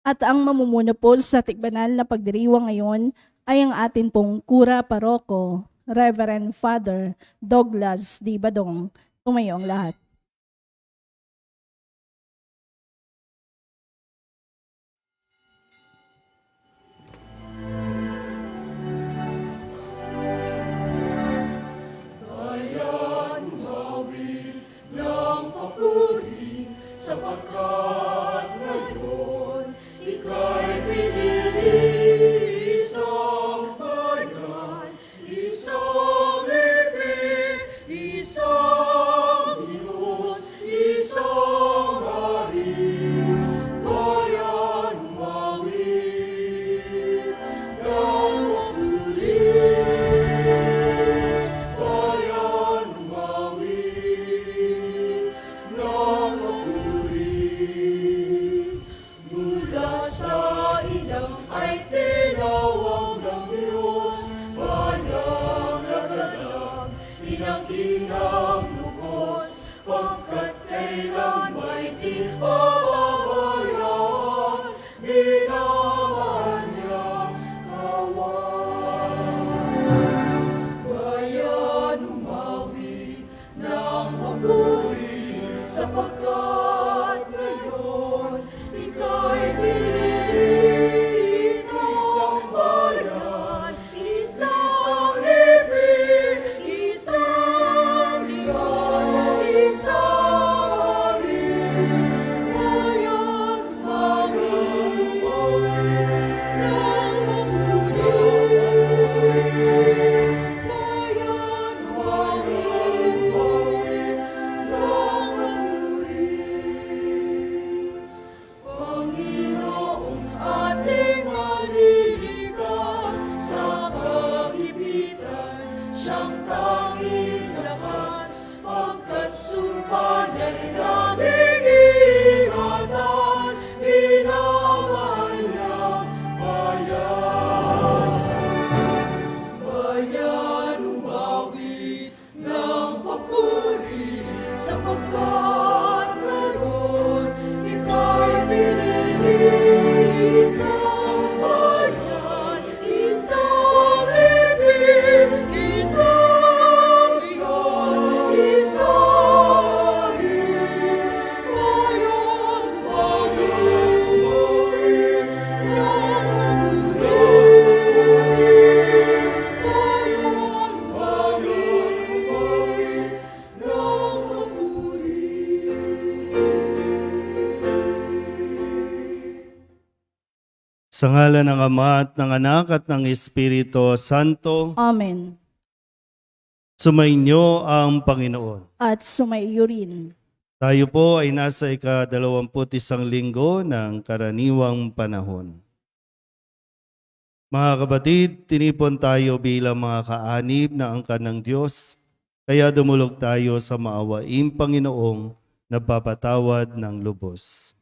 At ang mamumuno po sa tikbanal na pagdiriwang ngayon ay ang atin pong Kura Paroko, Reverend Father Douglas D. Badong. Tumayo ang lahat. Sa ngalan ng Ama at ng Anak at ng Espiritu Santo, Amen. sumainyo ang Panginoon. At sumaiyo rin. Tayo po ay nasa ika-21 linggo ng karaniwang panahon. Mga kapatid, tinipon tayo bilang mga kaanib na angkan ng Diyos, kaya dumulog tayo sa maawaing Panginoong nagpapatawad ng lubos.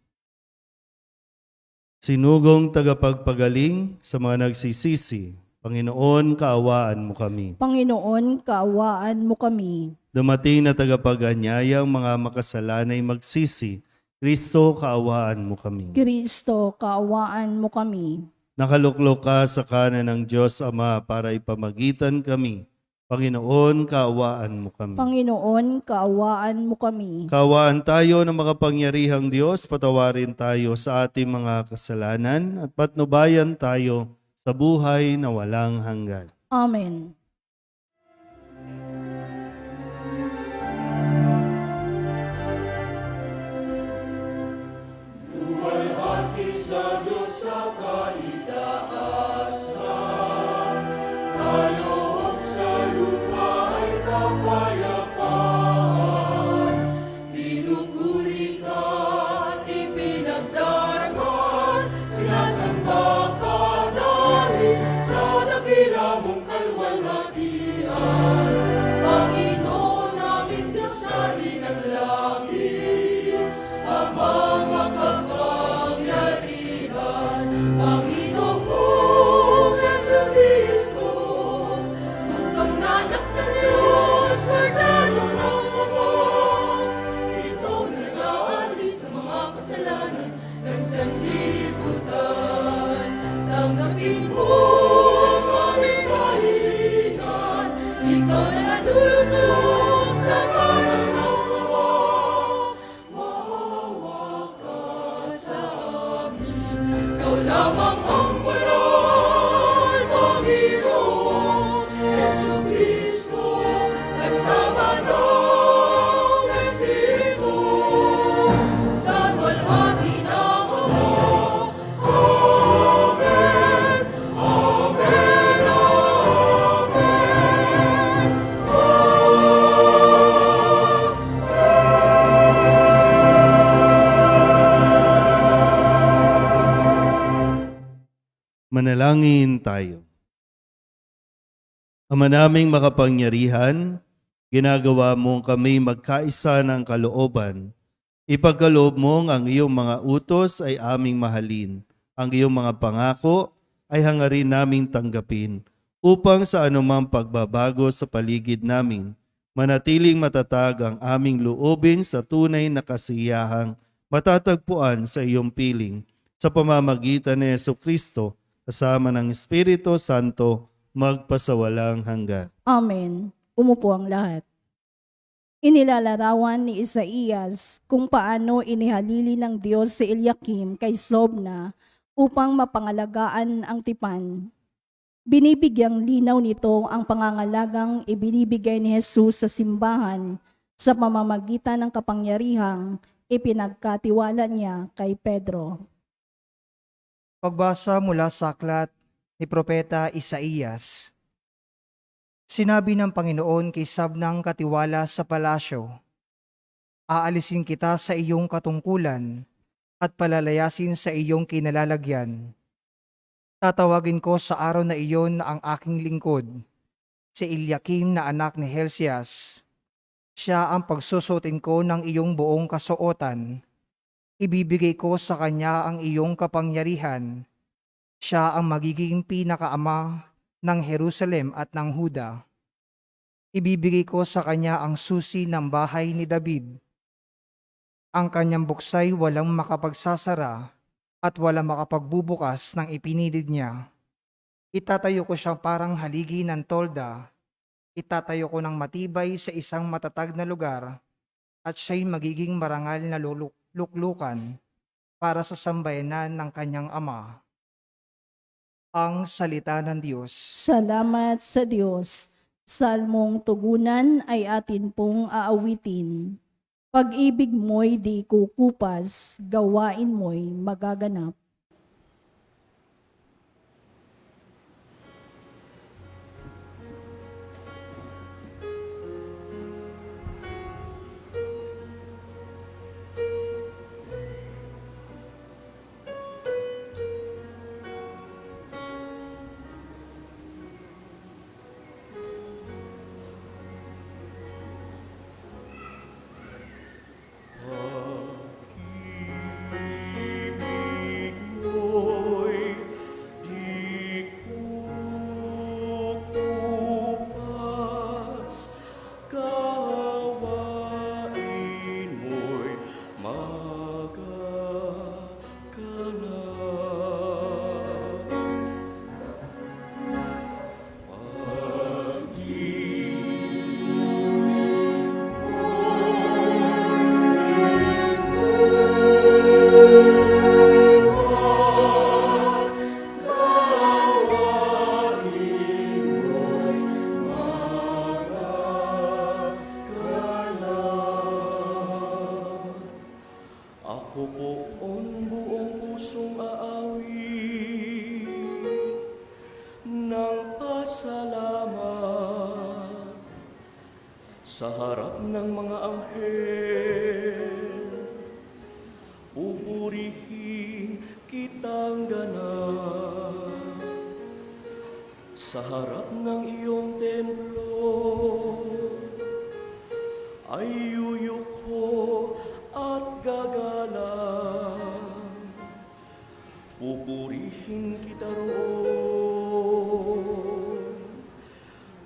Sinugong tagapagpagaling sa mga nagsisisi, Panginoon, kaawaan mo kami. Panginoon, kaawaan mo kami. Dumating na tagapag-anyayang mga makasalanay magsisi, Kristo, kaawaan mo kami. Kristo, kaawaan mo kami. Nakaluklok ka sa kanan ng Diyos Ama para ipamagitan kami. Panginoon, kaawaan mo kami. Panginoon, kaawaan mo kami. Kaawaan tayo ng makapangyarihang Diyos, patawarin tayo sa ating mga kasalanan at patnubayan tayo sa buhay na walang hanggan. Amen. Sinasamba ka namin sa dakila mong kalwalhan. Manalangin tayo. Ama naming makapangyarihan, ginagawa mong kami magkaisa ng kalooban. Ipagkaloob mong ang iyong mga utos ay aming mahalin. Ang iyong mga pangako ay hangarin naming tanggapin upang sa anumang pagbabago sa paligid namin, manatiling matatag ang aming loobin sa tunay na kasiyahang matatagpuan sa iyong piling sa pamamagitan ni Jesucristo kasama ng Espiritu Santo magpasawalang hanggan. Amen. Umupo ang lahat. Inilalarawan ni Isaías kung paano inihalili ng Diyos si Eliakim kay Sobna upang mapangalagaan ang tipan. Binibigyang linaw nito ang pangangalagang ibinibigay ni Jesus sa simbahan sa pamamagitan ng kapangyarihang ipinagkatiwala niya kay Pedro. Pagbasa mula sa aklat ni Propeta Isaías. Sinabi ng Panginoon kay Sabnang katiwala sa palasyo, aalisin kita sa iyong katungkulan at palalayasin sa iyong kinalalagyan. Tatawagin ko sa araw na iyon ang aking lingkod, si Eliakim na anak ni Helcias. Siya ang pagsusutin ko ng iyong buong kasuotan. Ibibigay ko sa kanya ang iyong kapangyarihan. Siya ang magiging pinakaama ng Jerusalem at ng Huda. Ibibigay ko sa kanya ang susi ng bahay ni David. Ang kanyang buksay walang makapagsasara at walang makapagbubukas ng ipinilid niya. Itatayo ko siyang parang haligi ng tolda. Itatayo ko ng matibay sa isang matatag na lugar at siya'y magiging marangal na luklukan para sa sambayanan ng kanyang ama. Ang salita ng Diyos. Salamat sa Diyos. Salmong tugunan ay atin pong aawitin. Pag-ibig mo'y di kukupas, gawain mo'y magaganap. Ako poon buong pusong aawi ng pasalamat sa harap ng mga anghel. Pupurihin kitang ganap sa harap ng iyong templo. Ay yuyuko at gagalang, pupurihin kita roon,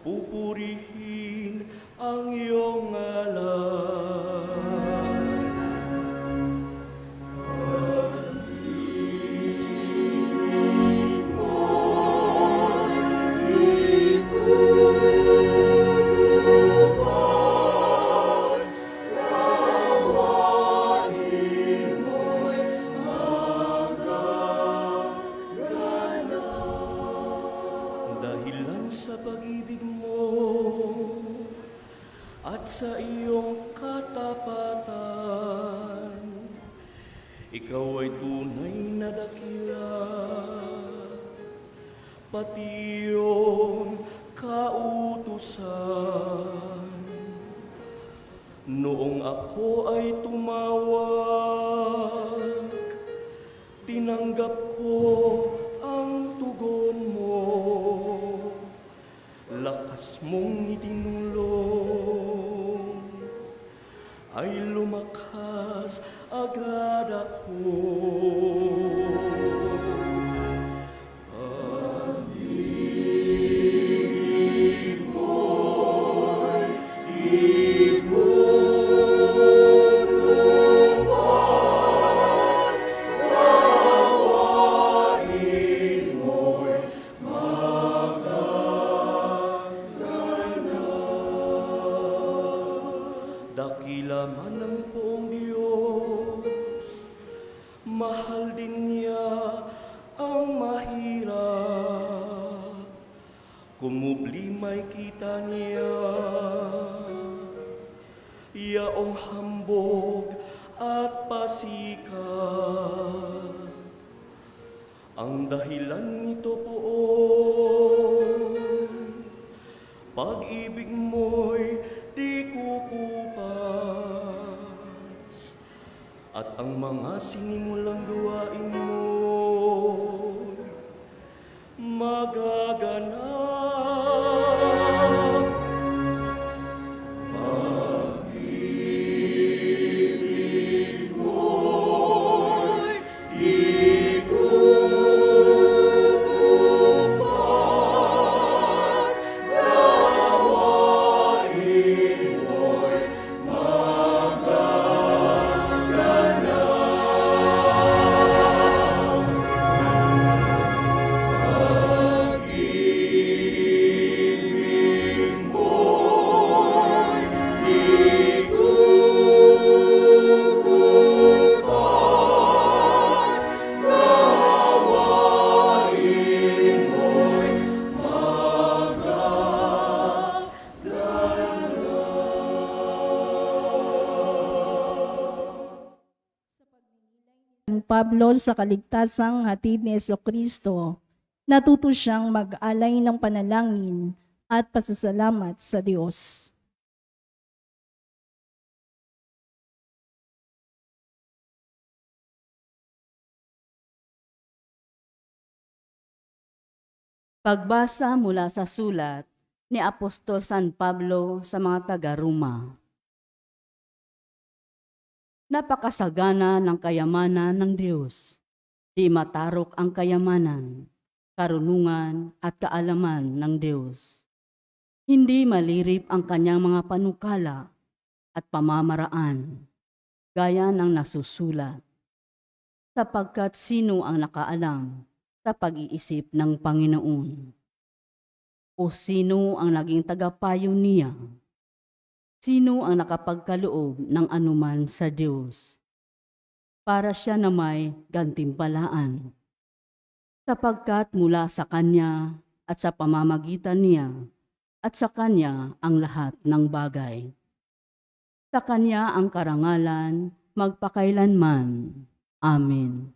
pupurihin ang iyong ngalan. Dahilan sa pag-ibig mo at sa iyong katapatan, ikaw ay tunay na dakila, pati iyong kautusan. Noong ako ay tumawag, tinanggap ko ang tugon lakas mong itinulong ay lumakas agad ako. Dakila man ang poong Diyos, mahal din niya ang mahirap. Kumubli may kita niya, yaong hambog at pasikat. Ang dahilan nito poon, pag-ibig mo'y di kukupas, at ang mga sinimulang gawain mo'y magaganap. Pag-ibig mo'y di kukupas, gawain mo'y magaganap. Pag-ibig mo'y di kukupas, gawain mo'y San Pablo sa kaligtasang hatid ni Jesucristo, natuto siyang mag-alay ng panalangin at pasasalamat sa Diyos. Pagbasa mula sa sulat ni Apostol San Pablo sa mga taga-Roma. Napakasagana ng kayamanan ng Diyos. Di matarok ang kayamanan, karunungan at kaalaman ng Diyos. Hindi malirip ang kanyang mga panukala at pamamaraan, gaya ng nasusulat. Sapagkat sino ang nakaalam sa pag-iisip ng Panginoon? O sino ang naging tagapayo niya? Sino ang nakapagkaloob ng anuman sa Diyos para siya na may gantimpalaan? Sapagkat mula sa Kanya at sa pamamagitan niya at sa Kanya ang lahat ng bagay. Sa Kanya ang karangalan magpakailanman. Amen.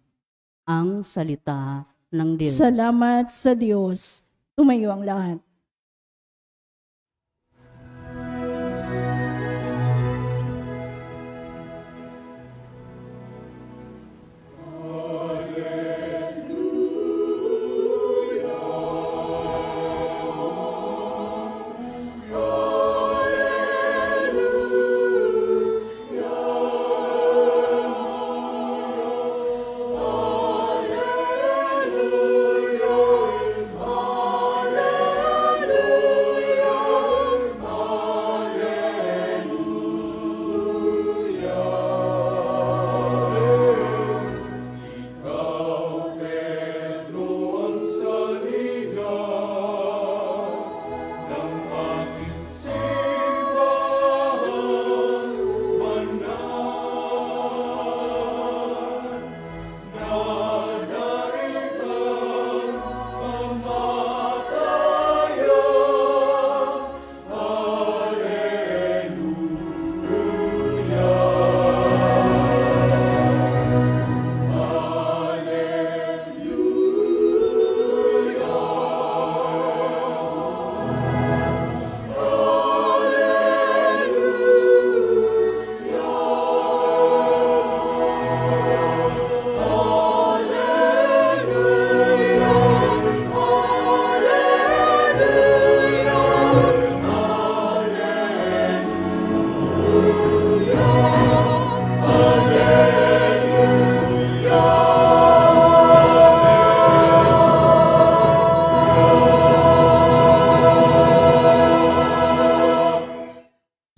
Ang salita ng Diyos. Salamat sa Diyos. Tumayo ang lahat.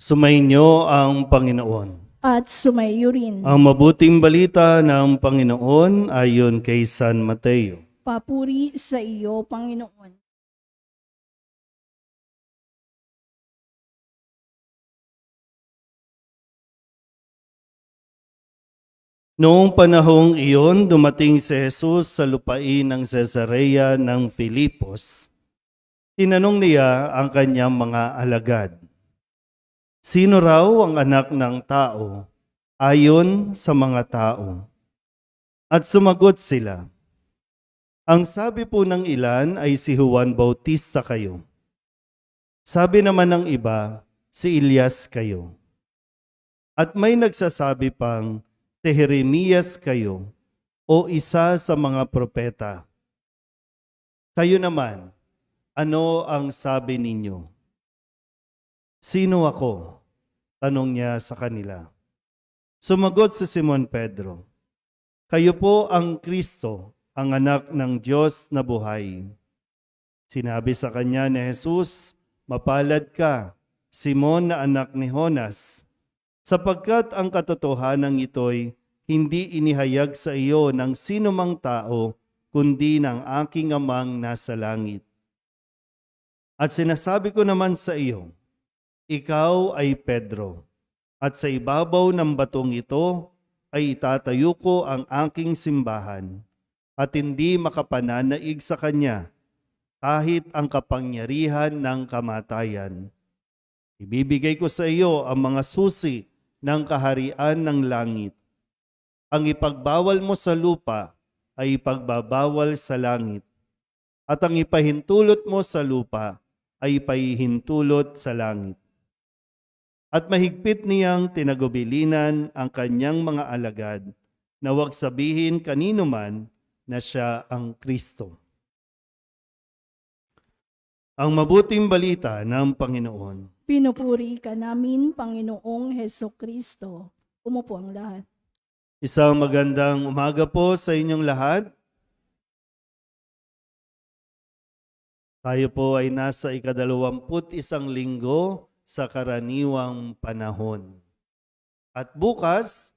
Sumainyo ang Panginoon. At sumayo rin. Ang mabuting balita ng Panginoon ayon kay San Mateo. Papuri sa iyo, Panginoon. Noong panahong iyon, dumating si Jesus sa lupain ng Cesarea ng Filipos. Tinanong niya ang kanyang mga alagad, "Sino raw ang anak ng tao ayon sa mga tao?" At sumagot sila, "Ang sabi po ng ilan ay si Juan Bautista kayo. Sabi naman ng iba, si Elias kayo. At may nagsasabi pang, si Jeremias kayo o isa sa mga propeta. Kayo naman, ano ang sabi ninyo?" "Sino ako?" tanong niya sa kanila. Sumagot si Simon Pedro, "Kayo po ang Kristo, ang anak ng Diyos na buhay." Sinabi sa kanya ni Jesus, "Mapalad ka, Simon na anak ni Jonas, sapagkat ang katotohanan ito'y hindi inihayag sa iyo ng sinumang tao, kundi ng aking amang nasa langit. At sinasabi ko naman sa iyo, ikaw ay Pedro, at sa ibabaw ng batong ito ay itatayo ko ang aking simbahan, at hindi makapananaig sa kanya kahit ang kapangyarihan ng kamatayan. Ibibigay ko sa iyo ang mga susi ng kaharian ng langit. Ang ipagbawal mo sa lupa ay ipagbabawal sa langit, at ang ipahintulot mo sa lupa ay ipahintulot sa langit." At mahigpit niyang tinagubilinan ang kanyang mga alagad na huwag sabihin kanino man na siya ang Kristo. Ang mabuting balita ng Panginoon. Pinupuri ka namin, Panginoong Heso Kristo. Umupo ang lahat. Isang magandang umaga po sa inyong lahat. Tayo po ay nasa ika-21 linggo sa karaniwang panahon. At bukas,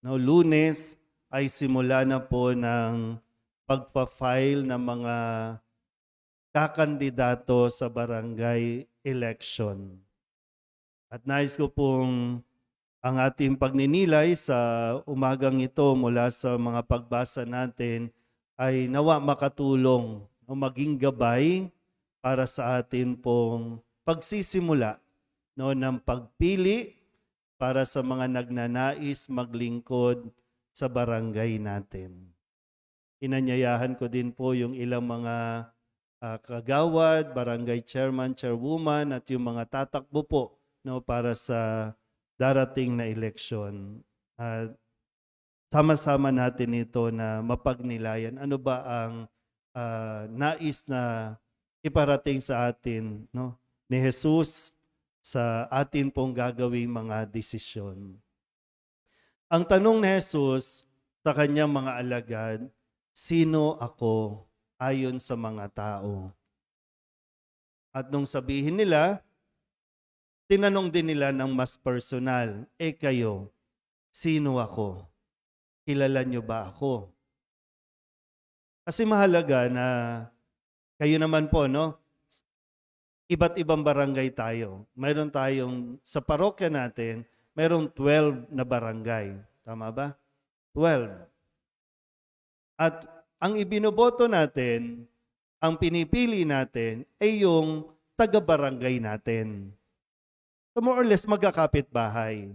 Lunes, ay simula na po ng pagpa-file ng mga kakandidato sa barangay election. At nais ko pong ang ating pagninilay sa umagang ito mula sa mga pagbasa natin ay nawa makatulong o maging gabay para sa atin pong pagsisimula ng pagpili para sa mga nagnanais maglingkod sa barangay natin. Inanyayahan ko din po yung ilang mga kagawad, barangay chairman, chairwoman at yung mga tatakbo po para sa darating na eleksyon. Sama-sama natin ito na mapagnilayan. Ano ba ang nais na iparating sa atin ni Jesus sa atin pong gagawing mga desisyon? Ang tanong ni Jesus sa kanyang mga alagad, "Sino ako ayon sa mga tao?" At nung sabihin nila, tinanong din nila ng mas personal, kayo, sino ako? Kilala nyo ba ako? Kasi mahalaga na kayo naman po, iba't ibang barangay tayo. Mayroon tayong, sa parokya natin, mayroong 12 na barangay. Tama ba? 12. At ang ibinoboto natin, ang pinipili natin, ay yung taga-barangay natin. So more or less magkakapit bahay.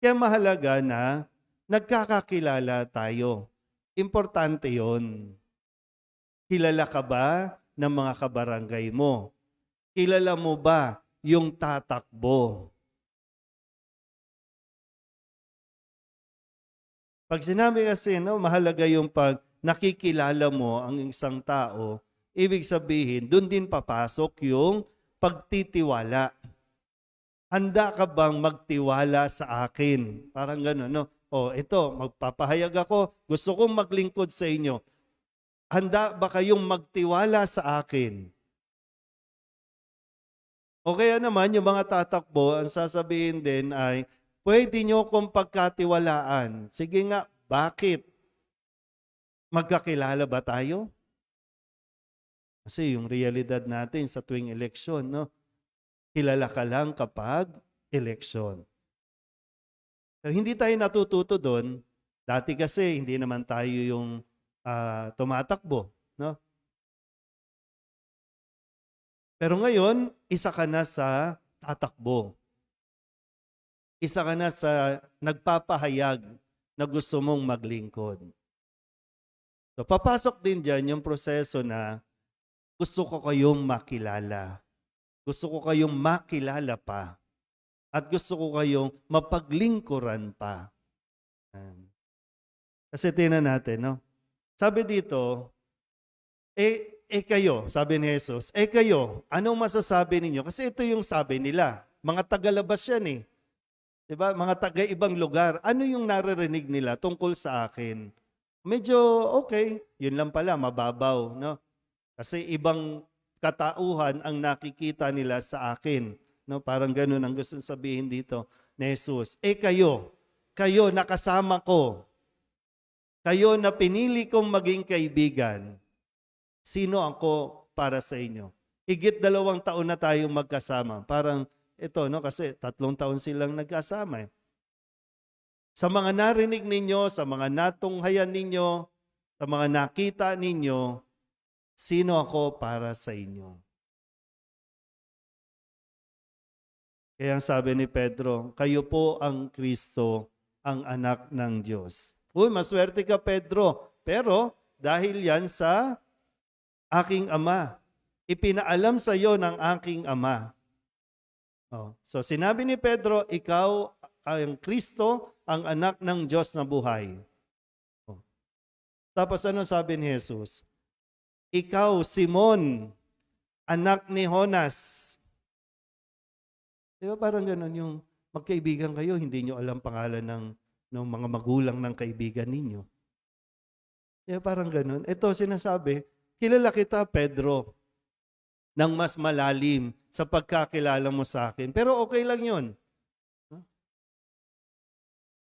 Kaya mahalaga na nagkakakilala tayo. Importante yon. Kilala ka ba ng mga kabarangay mo? Kilala mo ba yung tatakbo? Pag sinabi kasi, mahalaga yung pag nakikilala mo ang isang tao, ibig sabihin, doon din papasok yung pagtitiwala. Handa ka bang magtiwala sa akin? Parang gano'n, ito, magpapahayag ako, gusto kong maglingkod sa inyo. Handa ba kayong magtiwala sa akin? O kaya naman, yung mga tatakbo, ang sasabihin din ay, pwede nyo kong pagkatiwalaan. Sige nga, bakit? Magkakilala ba tayo? Kasi yung realidad natin sa tuwing eleksyon, no? Kilala ka lang kapag eleksyon. Pero hindi tayo natututo doon. Dati kasi hindi naman tayo yung tumatakbo, no? Pero ngayon, isa ka na sa tatakbo. Isa ka na sa nagpapahayag na gusto mong maglingkod. So papasok din dyan yung proseso na gusto ko kayong makilala. Gusto ko kayong makilala pa. At gusto ko kayong mapaglingkuran pa. Kasi tingnan natin, no? Sabi dito, kayo, sabi ni Jesus, kayo, anong masasabi ninyo? Kasi ito yung sabi nila. Mga tagalabas yan eh. Diba? Mga taga-ibang lugar. Ano yung naririnig nila tungkol sa akin? Medyo okay. Yun lang pala, mababaw. No? Kasi ibang katauhan ang nakikita nila sa akin. No? Parang ganun ang gusto sabihin dito ni Jesus. Kayo nakasama ko. Kayo na pinili kong maging kaibigan. Sino ako para sa inyo? Higit 2 taon na tayong magkasama. Parang ito, no? Kasi 3 taon silang nagkasama. Sa mga narinig ninyo, sa mga natunghayan ninyo, sa mga nakita ninyo, sino ako para sa inyo? Kaya ang sabi ni Pedro, kayo po ang Kristo, ang anak ng Diyos. Uy, maswerte ka, Pedro. Pero dahil yan sa aking ama. Ipinaalam sa iyo ng aking ama. So sinabi ni Pedro, ikaw ang Kristo, ang anak ng Diyos na buhay. Tapos ano sabi ni Jesus? Ikaw, Simon, anak ni Jonas. Di ba parang ganun yung magkaibigan kayo, hindi nyo alam pangalan ng mga magulang ng kaibigan ninyo. Di ba parang ganun? Ito sinasabi, kilala kita, Pedro, ng mas malalim sa pagkakilala mo sa akin. Pero okay lang yun.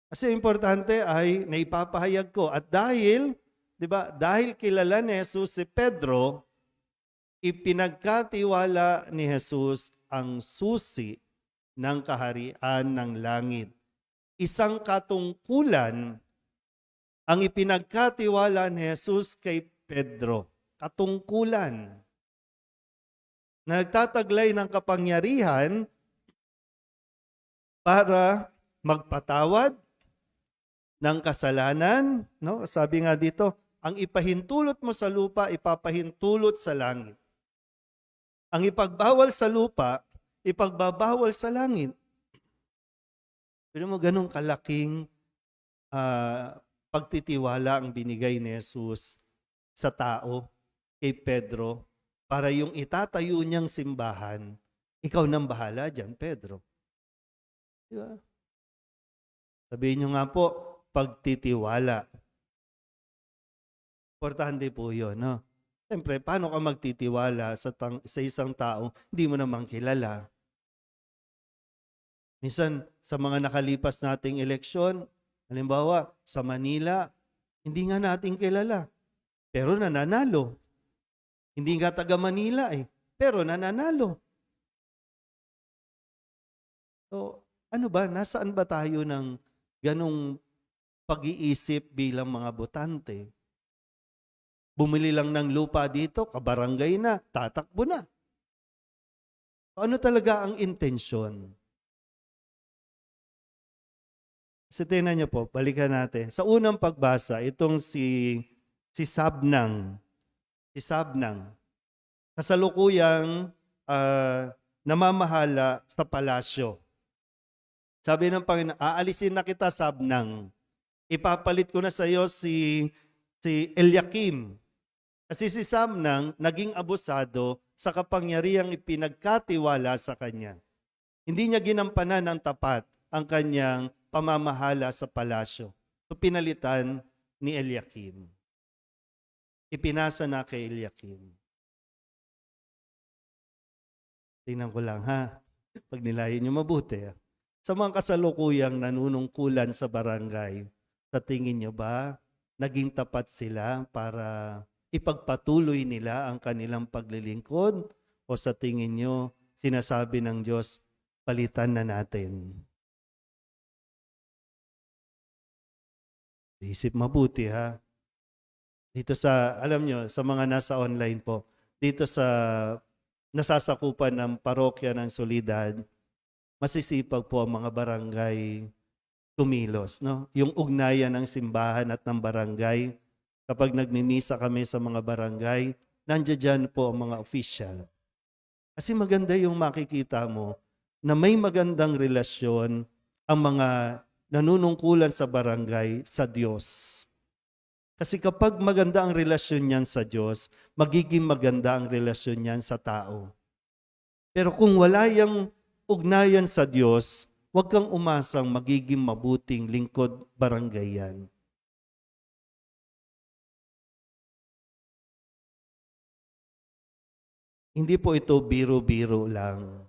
Kasi importante ay naipapahayag ko. At dahil, di ba, dahil kilala ni Jesus si Pedro, ipinagkatiwala ni Jesus ang susi ng kaharian ng langit. Isang katungkulan ang ipinagkatiwala ni Jesus kay Pedro. Katungkulan na nagtataglay ng kapangyarihan para magpatawad ng kasalanan. No? Sabi nga dito, ang ipahintulot mo sa lupa, ipapahintulot sa langit. Ang ipagbawal sa lupa, ipagbabawal sa langit. Pero mo ganun kalaking pagtitiwala ang binigay ni Jesus sa tao, kay Pedro, para yung itatayo niyang simbahan, ikaw nang bahala dyan, Pedro. Di ba? Sabihin niyo nga po, pagtitiwala. Importante po yun, no? Siyempre, paano ka magtitiwala sa isang tao hindi mo naman kilala? Minsan, sa mga nakalipas nating eleksyon, halimbawa, sa Manila, hindi nga natin kilala. Pero nananalo. Hindi nga taga Manila pero nananalo. So, ano ba? Nasaan ba tayo ng ganong pag-iisip bilang mga botante? Bumili lang ng lupa dito, kabarangay na, tatakbo na. Ano talaga ang intensyon? Kasi tingnan niyo po, balikan natin. Sa unang pagbasa, itong si Sabnang, kasalukuyang namamahala sa palasyo. Sabi ng Panginoon, aalisin na kita, Sabnang. Ipapalit ko na sa iyo si Eliakim. Kasi si Sabnang naging abusado sa kapangyarihang ipinagkatiwala sa kanya. Hindi niya ginampanan ng tapat ang kanyang pamamahala sa palasyo. So pinalitan ni Eliakim. Ipinasa na kay Eliakim. Tingnan ko lang ha. Pag nilayan nyo mabuti. Sa mga kasalukuyang nanunungkulan sa barangay, sa tingin nyo ba, naging tapat sila para ipagpatuloy nila ang kanilang paglilingkod? O sa tingin nyo, sinasabi ng Diyos, palitan na natin? Isip mabuti ha. Dito sa, alam nyo, sa mga nasa online po, dito sa nasasakupan ng parokya ng Solidad, masisipag po ang mga barangay tumilos. No? Yung ugnayan ng simbahan at ng barangay, kapag nagmimisa kami sa mga barangay, nandiyan dyan po ang mga official. Kasi maganda yung makikita mo na may magandang relasyon ang mga nanunungkulan sa barangay sa Diyos. Kasi kapag maganda ang relasyon niyan sa Diyos, magiging maganda ang relasyon niyan sa tao. Pero kung wala yung ugnayan sa Diyos, huwag kang umasang magiging mabuting lingkod barangay yan. Hindi po ito biro-biro lang.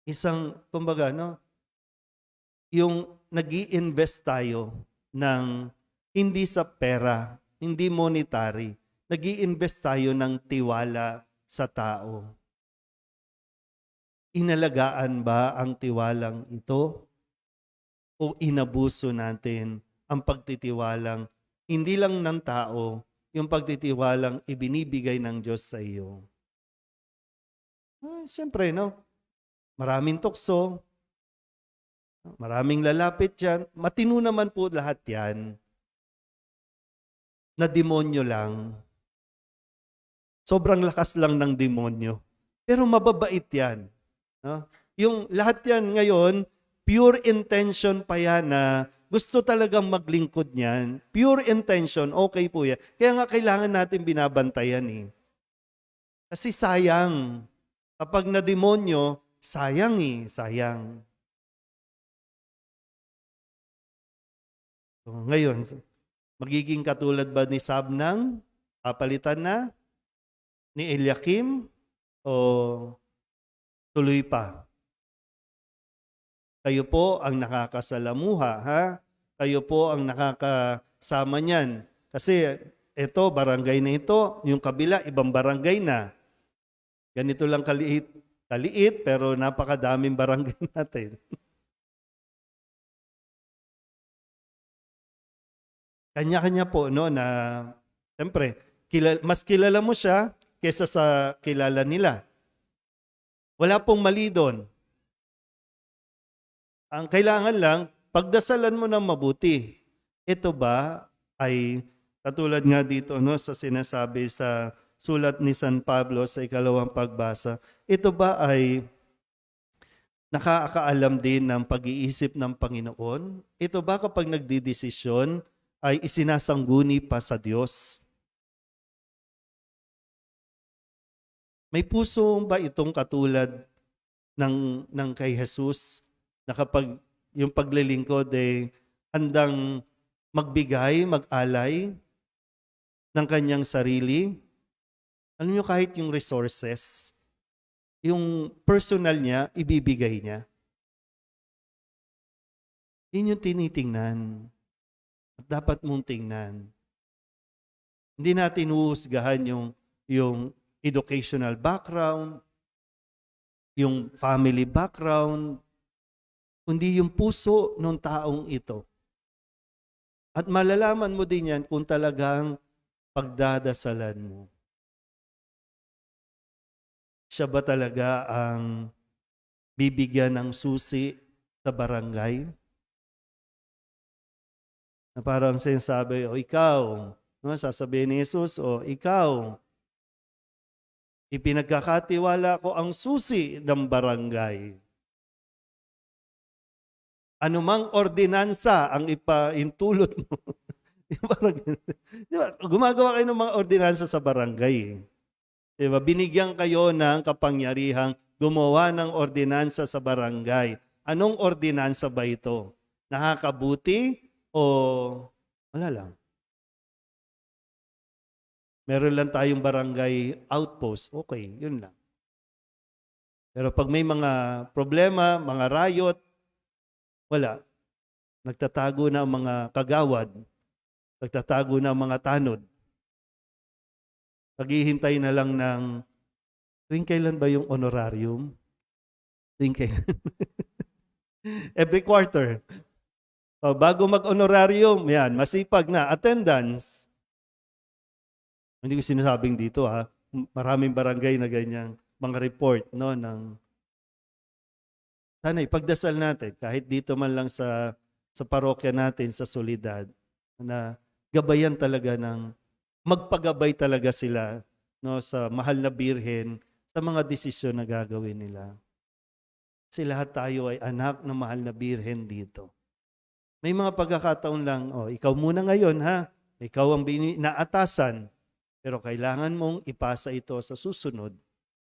Isang, kumbaga, no, yung nag-i-invest tayo ng hindi sa pera, hindi monetary. Nag-i-invest tayo ng tiwala sa tao. Inalagaan ba ang tiwalang ito? O inabuso natin ang pagtitiwalang hindi lang ng tao, yung pagtitiwalang ibinibigay ng Diyos sa iyo? Siyempre, no? Maraming tukso, maraming lalapit dyan. Matino naman po lahat yan. Na demonyo lang. Sobrang lakas lang ng demonyo. Pero mababait yan. No? Yung lahat yan ngayon, pure intention pa yan na gusto talagang maglingkod niyan. Pure intention, okay po yan. Kaya nga kailangan natin binabantayan eh. Kasi sayang. Kapag na demonyo, sayang eh, sayang. So, ngayon, magiging katulad ba ni Sabnang? Papalitan na? Ni Eliakim? O tuloy pa? Kayo po ang nakakasalamuha, ha? Kayo po ang nakakasama niyan. Kasi ito, barangay na ito, yung kabila, ibang barangay na. Ganito lang kaliit, pero napakadaming barangay natin. Kanya-kanya po, no, na, siyempre, mas kilala mo siya kesa sa kilala nila. Wala pong mali doon. Ang kailangan lang, pagdasalan mo ng mabuti. Ito ba ay, katulad nga dito, no, sa sinasabi sa sulat ni San Pablo sa ikalawang pagbasa, ito ba ay nakakaalam din ng pag-iisip ng Panginoon? Ito ba kapag nagdidesisyon, ay isinasangguni pa sa Diyos? May puso ba itong katulad ng kay Jesus na kapag yung paglilingkod ay handang magbigay, mag-alay ng kanyang sarili? Alam niyo, kahit yung resources, yung personal niya, ibibigay niya. Yun yung tinitingnan. At dapat mong tingnan. Hindi natin huhusgahan yung educational background, yung family background, kundi yung puso ng taong ito. At malalaman mo din yan kung talagang pagdadasalan mo. Siya ba talaga ang bibigyan ng susi sa barangay? Na parang sinasabi, o ikaw, no, sasabihin ni Jesus, o ikaw, ipinagkakatiwala ko ang susi ng barangay. Anumang ordinansa ang ipaintulot mo. Diba? Gumagawa kayo ng mga ordinansa sa barangay. Diba? Binigyan kayo ng kapangyarihang gumawa ng ordinansa sa barangay. Anong ordinansa ba ito? Nakakabuti o wala lang? Meron lang tayong barangay outpost. Okay, yun lang. Pero pag may mga problema, mga riot, wala. Nagtatago na ang mga kagawad, nagtatago na ang mga tanod. Naghihintay na lang ng tuwing kailan ba yung honorarium? Tuwing kailan? Every quarter. O, bago mag-honorarium, yan, masipag na. Attendance. Hindi ko sinasabing dito ha. Maraming barangay na ganyang mga report no ng sana ipagdasal natin kahit dito man lang sa parokya natin sa Soledad na gabayan talaga ng magpagabay talaga sila no sa mahal na birhen sa mga desisyon na gagawin nila. Kasi lahat tayo ay anak ng mahal na birhen dito. May mga pagkakataon lang, ikaw muna ngayon ha. Ikaw ang naatasan. Pero kailangan mong ipasa ito sa susunod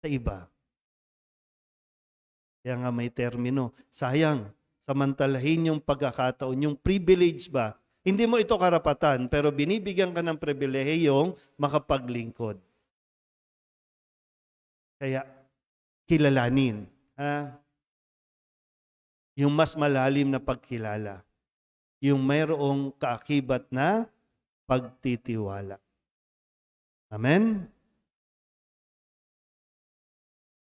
sa iba. Kaya nga may termino. Sayang, samantalahin yung pagkakataon, yung privilege ba? Hindi mo ito karapatan, pero binibigyan ka ng pribilehiyong makapaglingkod. Kaya, kilalanin. Ha? Yung mas malalim na pagkilala. Yung mayroong kaakibat na pagtitiwala. Amen?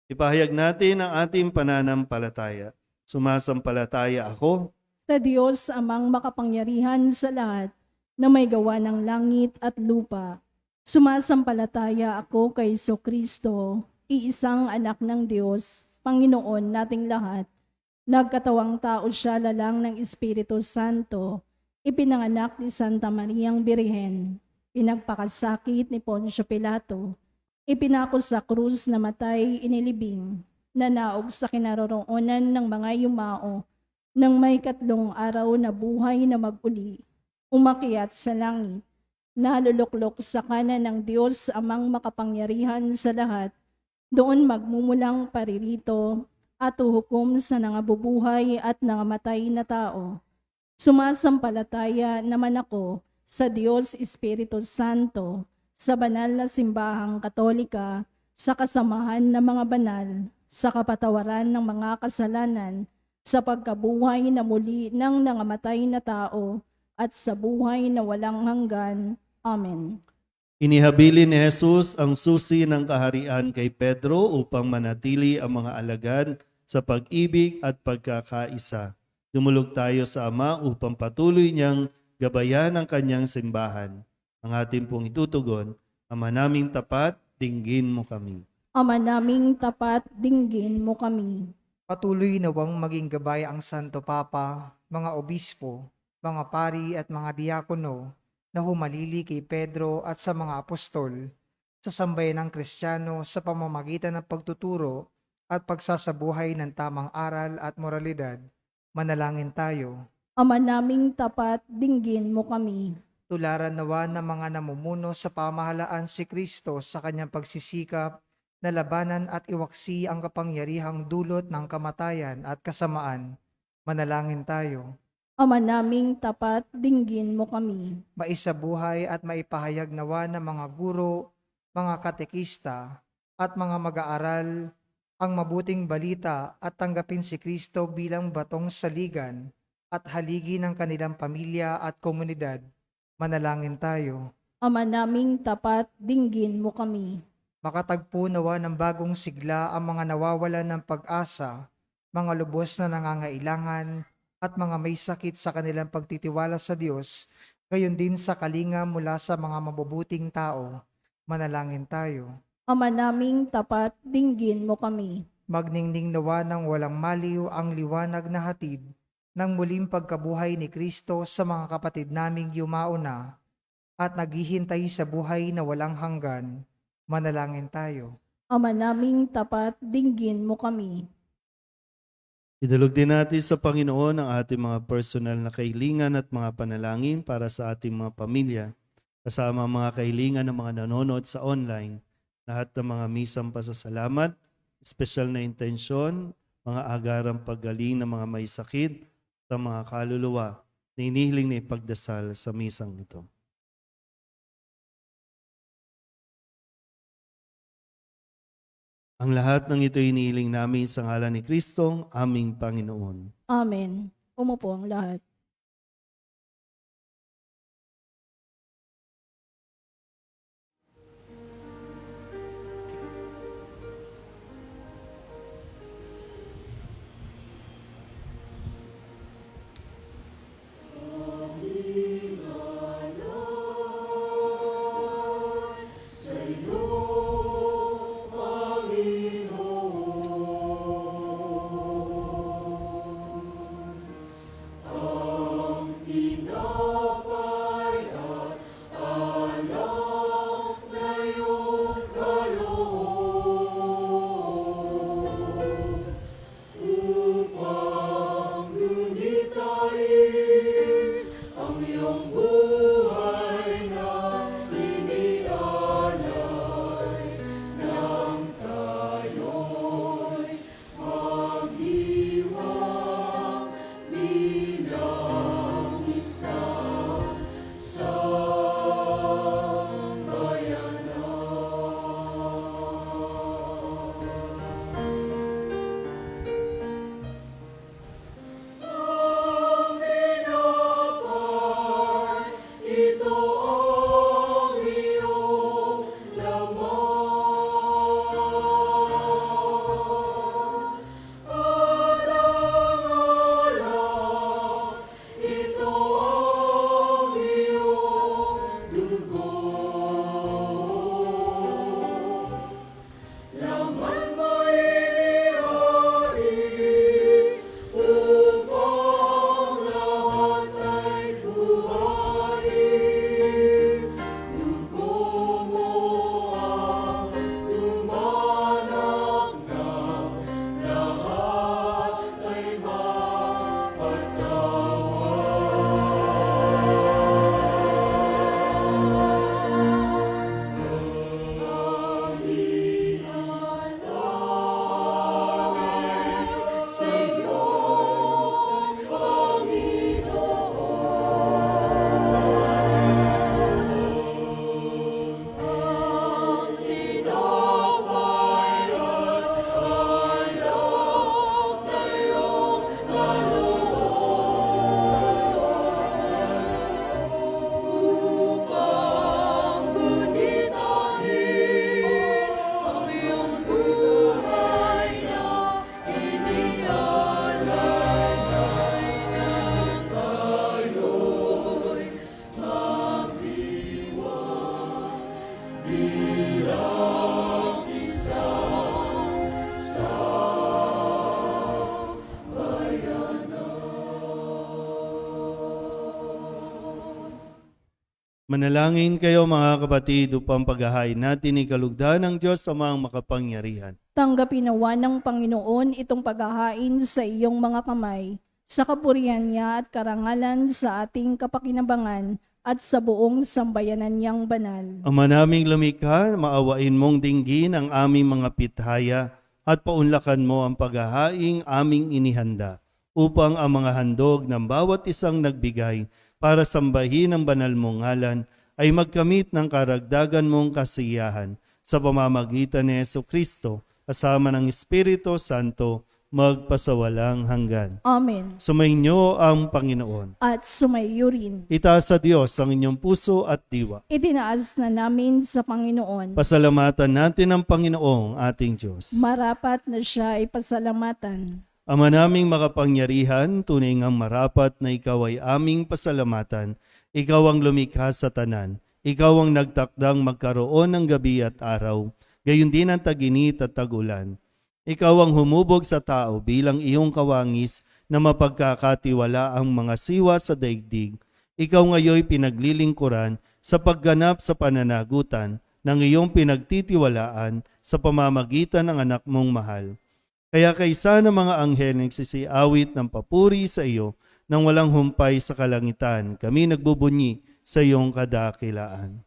Ipahayag natin ang ating pananampalataya. Sumasampalataya ako Sa Diyos amang makapangyarihan sa lahat na may gawa ng langit at lupa. Sumasampalataya ako kay Kristo, iisang anak ng Diyos, Panginoon nating lahat. Nagkatawang tao siya lalang ng Espiritu Santo, ipinanganak ni Santa Mariang Birhen, pinagpakasakit ni Poncio Pilato, ipinako sa krus na matay inilibing, nanaog sa kinaroroonan ng mga yumao, nang may 3 araw na buhay na mag-uli, umakyat sa langit, naluluklok sa kanan ng Diyos amang makapangyarihan sa lahat, doon magmumulang paririto at uhukom sa nangabubuhay at nangamatay na tao. Sumasampalataya naman ako sa Diyos Espiritu Santo, sa banal na simbahang Katolika, sa kasamahan ng mga banal, sa kapatawaran ng mga kasalanan, sa pagkabuhay na muli ng nangamatay na tao, at sa buhay na walang hanggan. Amen. Inihabili ni Jesus ang susi ng kaharian kay Pedro upang manatili ang mga alagad sa pag-ibig at pagkakaisa. Dumulog tayo sa Ama upang patuloy niyang gabayan ang kanyang simbahan. Ang ating pong itutugon, Ama naming tapat, dinggin mo kami. Ama naming tapat, dinggin mo kami. Patuloy nawang maging gabay ang Santo Papa, mga obispo, mga pari at mga diakono na humalili kay Pedro at sa mga apostol, sa sambayan ng Kristiyano sa pamamagitan ng pagtuturo at pagsasabuhay ng tamang aral at moralidad. Manalangin tayo. Ama naming tapat, dinggin mo kami. Tularan nawa ng mga namumuno sa pamahalaan si Kristo sa kanyang pagsisikap na labanan at iwaksi ang kapangyarihang dulot ng kamatayan at kasamaan. Manalangin tayo. Ama naming tapat, dinggin mo kami. Maisabuhay at maipahayag nawa ng mga guro, mga katekista at mga mag-aaral ang mabuting balita at tanggapin si Kristo bilang batong saligan at haligi ng kanilang pamilya at komunidad. Manalangin tayo. Ama naming tapat, dinggin mo kami. Makatagpo nawa ng bagong sigla ang mga nawawalan ng pag-asa, mga lubos na nangangailangan, at mga may sakit sa kanilang pagtitiwala sa Diyos, gayon din sa kalinga mula sa mga mabubuting tao. Manalangin tayo. Ama naming tapat, dinggin mo kami. Magningning nawa ng walang maliw ang liwanag na hatid ng muling pagkabuhay ni Kristo sa mga kapatid naming yumao na at naghihintay sa buhay na walang hanggan. Manalangin tayo. Ama naming tapat, dinggin mo kami. Idulog din natin sa Panginoon ang ating mga personal na kahilingan at mga panalangin para sa ating mga pamilya, kasama ang mga kahilingan ng mga nanonood sa online, lahat ng mga misang pasasalamat, espesyal na intensyon, mga agarang paggaling ng mga may sakit, sa mga kaluluwa na inihiling na ipagdasal sa misang ito. Ang lahat ng ito iniiling namin sa ngalan ni Kristong aming Panginoon. Amen. Umupo ang lahat. Manalangin kayo mga kapatid upang paghahain natin ni kalugdan ng Diyos sa mga makapangyarihan. Tanggapin nawa ng Panginoon itong paghahain sa iyong mga kamay, sa kapurihan niya at karangalan sa ating kapakinabangan at sa buong sambayanan niyang banal. Ama naming lumikha, maawain mong dinggin ang aming mga pithaya at paunlakan mo ang paghahaing aming inihanda upang ang mga handog ng bawat isang nagbigay para sambahin ang banal mong ngalan ay magkamit ng karagdagan mong kasiyahan sa pamamagitan ni Jesucristo kasama ng Espiritu Santo magpasawalang hanggan. Amen. Sumainyo ang Panginoon. At sumayo rin. Itaas sa Diyos ang inyong puso at diwa. Itinaas na namin sa Panginoon. Pasalamatan natin ang Panginoong ating Diyos. Marapat na siya ay pasalamatan. Ama naming makapangyarihan, tunay ngang marapat na ikaw ay aming pasalamatan. Ikaw ang lumikha sa tanan. Ikaw ang nagtakdang magkaroon ng gabi at araw, gayon din ang taginit at tagulan. Ikaw ang humubog sa tao bilang iyong kawangis na mapagkakatiwala ang mga siwa sa daigdig. Ikaw ngayoy pinaglilingkuran sa pagganap sa pananagutan ng iyong pinagtitiwalaan sa pamamagitan ng anak mong mahal. Kaya kaysa ng mga anghel nagsisiawit ng papuri sa iyo nang walang humpay sa kalangitan, kami nagbubunyi sa iyong kadakilaan.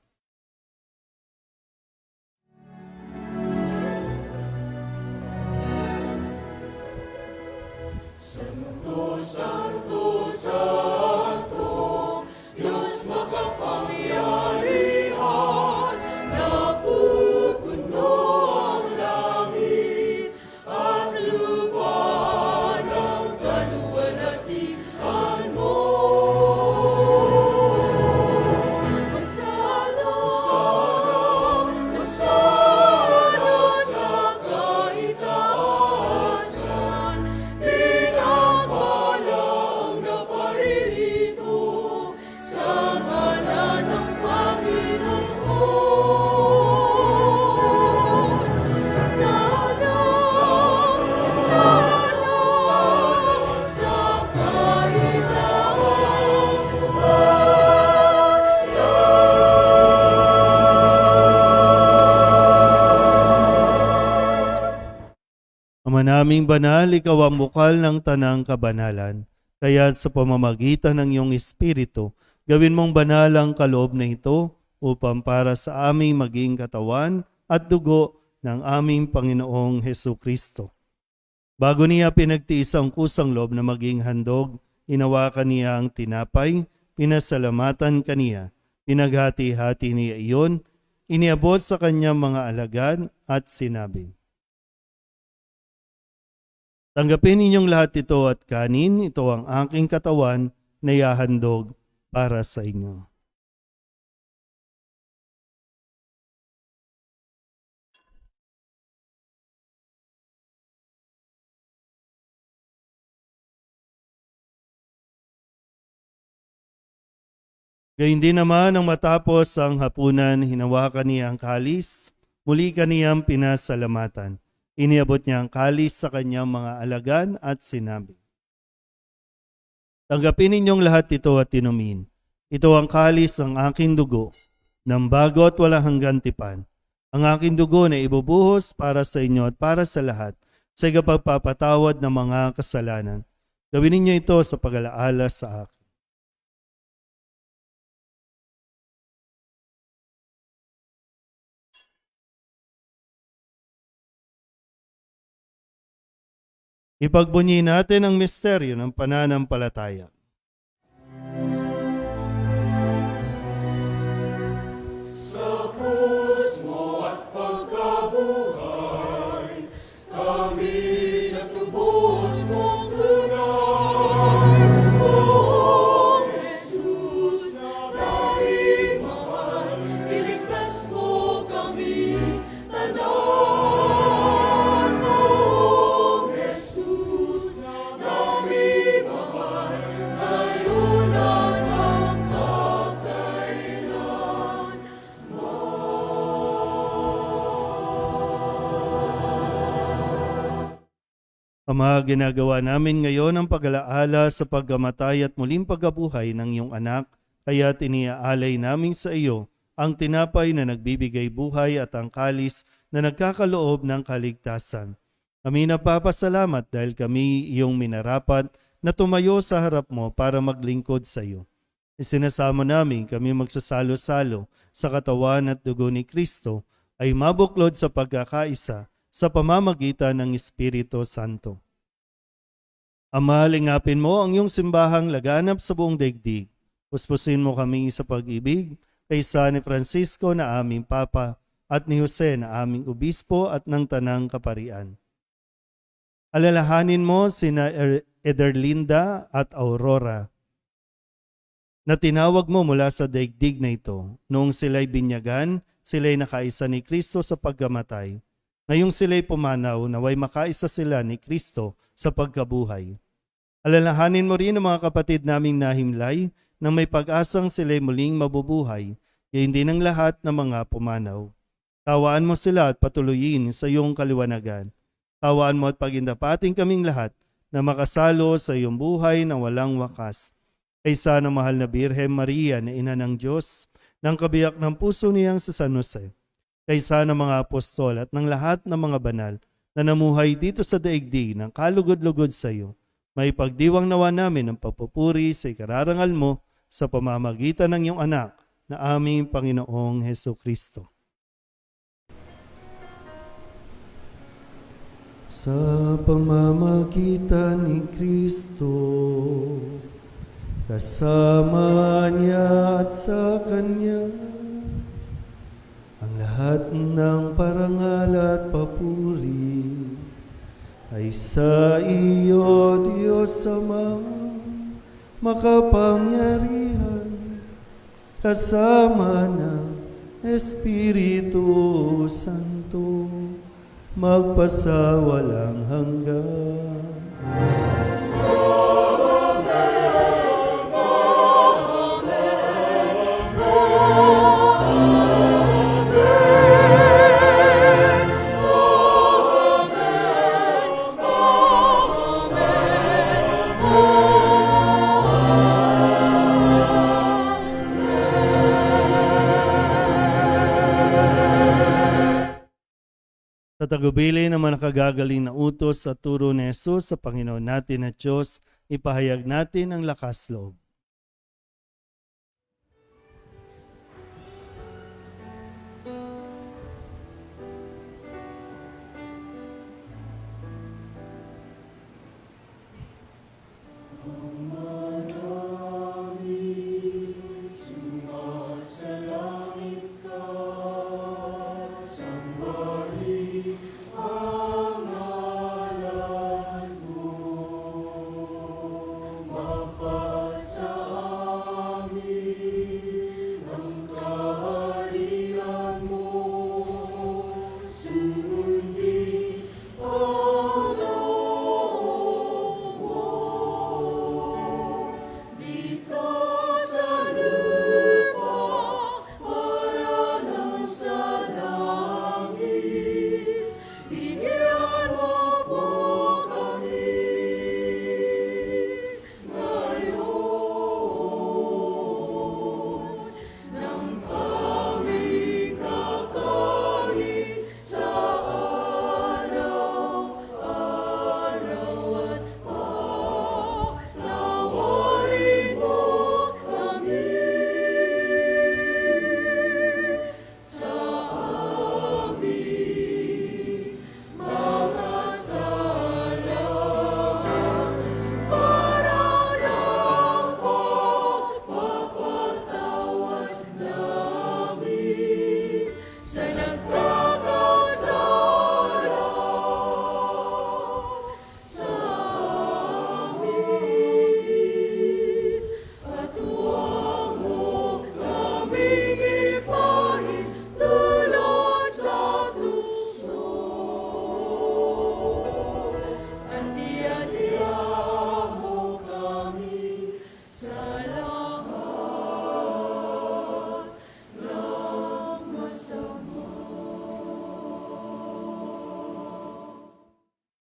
Napupuno ang langit. Ama naming banal, ikaw ang bukal ng tanang kabanalan. Kaya't sa pamamagitan ng iyong Espiritu, gawin mong banal ang kaloob na ito upang para sa aming maging katawan at dugo ng aming Panginoong Hesu Kristo. Bago niya pinagtiis ang kusang loob na maging handog, inawakan niya ang tinapay, pinasalamatan kaniya, pinaghati-hati niya iyon, iniabot sa kanyang mga alagad at sinabi, "Tanggapin ninyong lahat ito at kanin, ito ang aking katawan na ihahandog para sa inyo." Gayun din naman ang matapos ang hapunan, hinawakan niya ang kalis, muli kaniyang pinasalamatan. Iniabot niya ang kalis sa kanyang mga alagad at sinabi, "Tanggapin ninyong lahat ito at inumin. Ito ang kalis ng aking dugo, ng bago at walang hanggang tipan. Ang aking dugo na ibubuhos para sa inyo at para sa lahat sa ikapagpapatawad ng mga kasalanan. Gawin ninyo ito sa pag-alaala sa akin." Ipagbunyi natin ang misteryo ng pananampalataya. Sa krus mo at pagkabuhay, kami natubos mong tunay. Poong Jesus, naming mahal, iligtas mo kami tanan. Poong Jesus, naming mahal, ngayon at magpakailan. Ama, ginagawa namin ngayon ang pag-alaala sa pagkamatay at muling pagkabuhay ng iyong anak, kaya tiniaalay namin sa iyo ang tinapay na nagbibigay buhay at ang kalis na nagkakaloob ng kaligtasan. Kami napapasalamat dahil kami iyong minarapat na tumayo sa harap mo para maglingkod sa iyo. Isinasamo namin kami magsasalo-salo sa katawan at dugo ni Kristo ay mabuklod sa pagkakaisa sa pamamagitan ng Espiritu Santo. Ama, lingapin mo ang iyong simbahang laganap sa buong daigdig. Puspusin mo kami sa pag-ibig kaysa ni Francisco na aming Papa at ni Jose na aming Obispo at ng Tanang Kaparian. Alalahanin mo sina Ederlinda at Aurora na tinawag mo mula sa daigdig na ito. Noong sila'y binyagan, sila'y nakaisa ni Kristo sa pagkamatay. Ngayong sila'y pumanaw, naway makaisa sila ni Kristo sa pagkabuhay. Alalahanin mo rin ang mga kapatid naming nahimlay na may pag-asang sila'y muling mabubuhay, gayon din ang lahat ng mga pumanaw. Kawaan mo sila at patuloyin sa iyong kaliwanagan. Kawaan mo at pagindapating kaming lahat na makasalo sa iyong buhay na walang wakas. Kaysa ng mahal na Birhen Maria na ina ng Diyos, ng kabiyak ng puso niyang sa San Jose, kaysa ng mga apostol at ng lahat ng mga banal na namuhay dito sa daigdig ng kalugod-lugod sa iyo, may pagdiwang nawa namin ang pagpupuri sa ikararangal mo sa pamamagitan ng iyong anak na aming Panginoong Hesu Kristo. Sa pamamagitan ni Kristo, kasama niya at sa Kanya, ang lahat ng parangal at papuri ay sa iyo, Diyos Ama, makapangyarihan, kasama ng Espiritu Santo, magpasawalang hanggan. Sa tagubilin ng mga nakagagaling na utos sa turo ni Jesus sa Panginoon natin at Diyos, ipahayag natin ang lakas loob.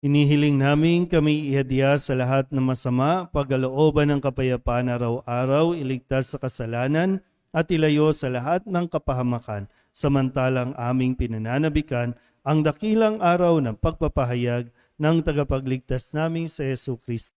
Inihiling namin kami ihadya sa lahat ng masama, pagkalooban ng kapayapaan araw-araw, iligtas sa kasalanan at ilayo sa lahat ng kapahamakan, samantalang aming pinananabikan ang dakilang araw ng pagpapahayag ng tagapagligtas naming sa Yesu Kristo.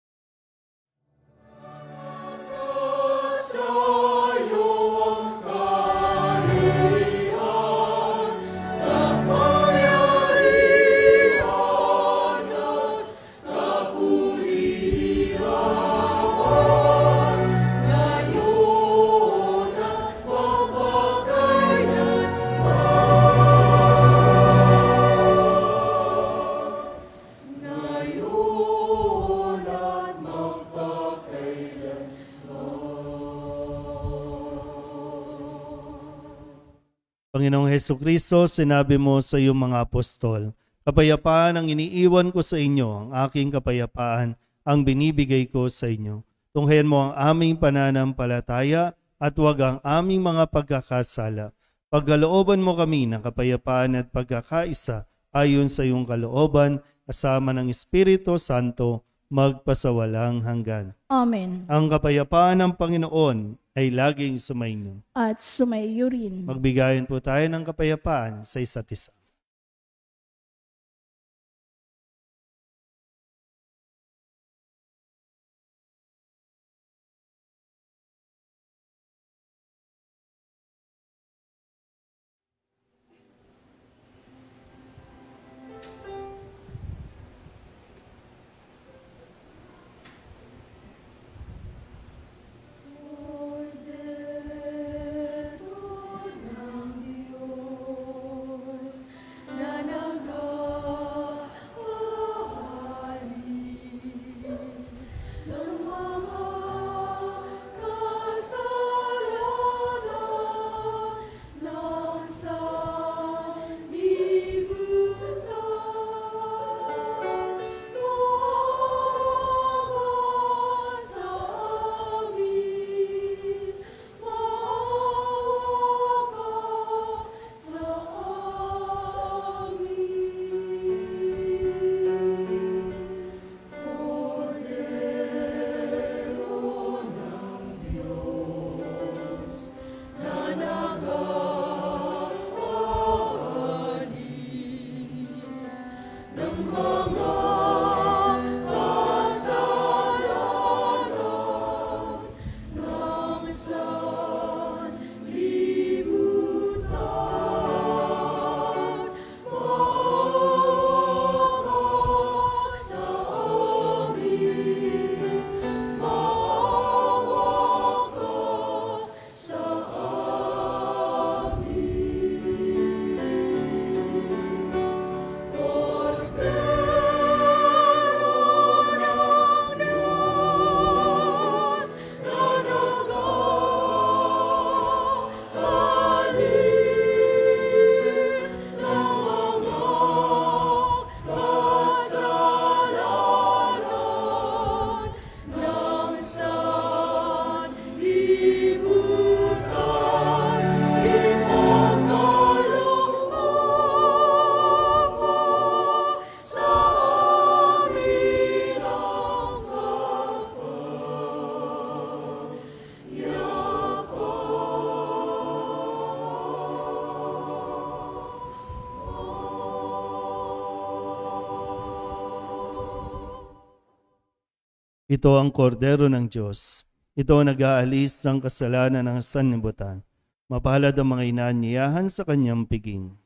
Panginoong Heso Kristo, sinabi mo sa iyong mga apostol, kapayapaan ang iniiwan ko sa inyo, ang aking kapayapaan ang binibigay ko sa inyo. Tunghayan mo ang aming pananampalataya at huwag ang aming mga pagkakasala. Pagkalooban mo kami ng kapayapaan at pagkakaisa ayon sa iyong kalooban, kasama ng Espiritu Santo, magpasawalang hanggan. Amen. Ang kapayapaan ng Panginoon ay laging sumainyo. At sumayo rin. Magbigayan po tayo ng kapayapaan sa isa't isa. Ito ang kordero ng Diyos. Ito ang nag-aalis ng kasalanan ng sanlibutan. Mapalad ang mga inaanyayahan sa kanyang piging.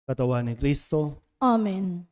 Katawan ni Kristo, Amen.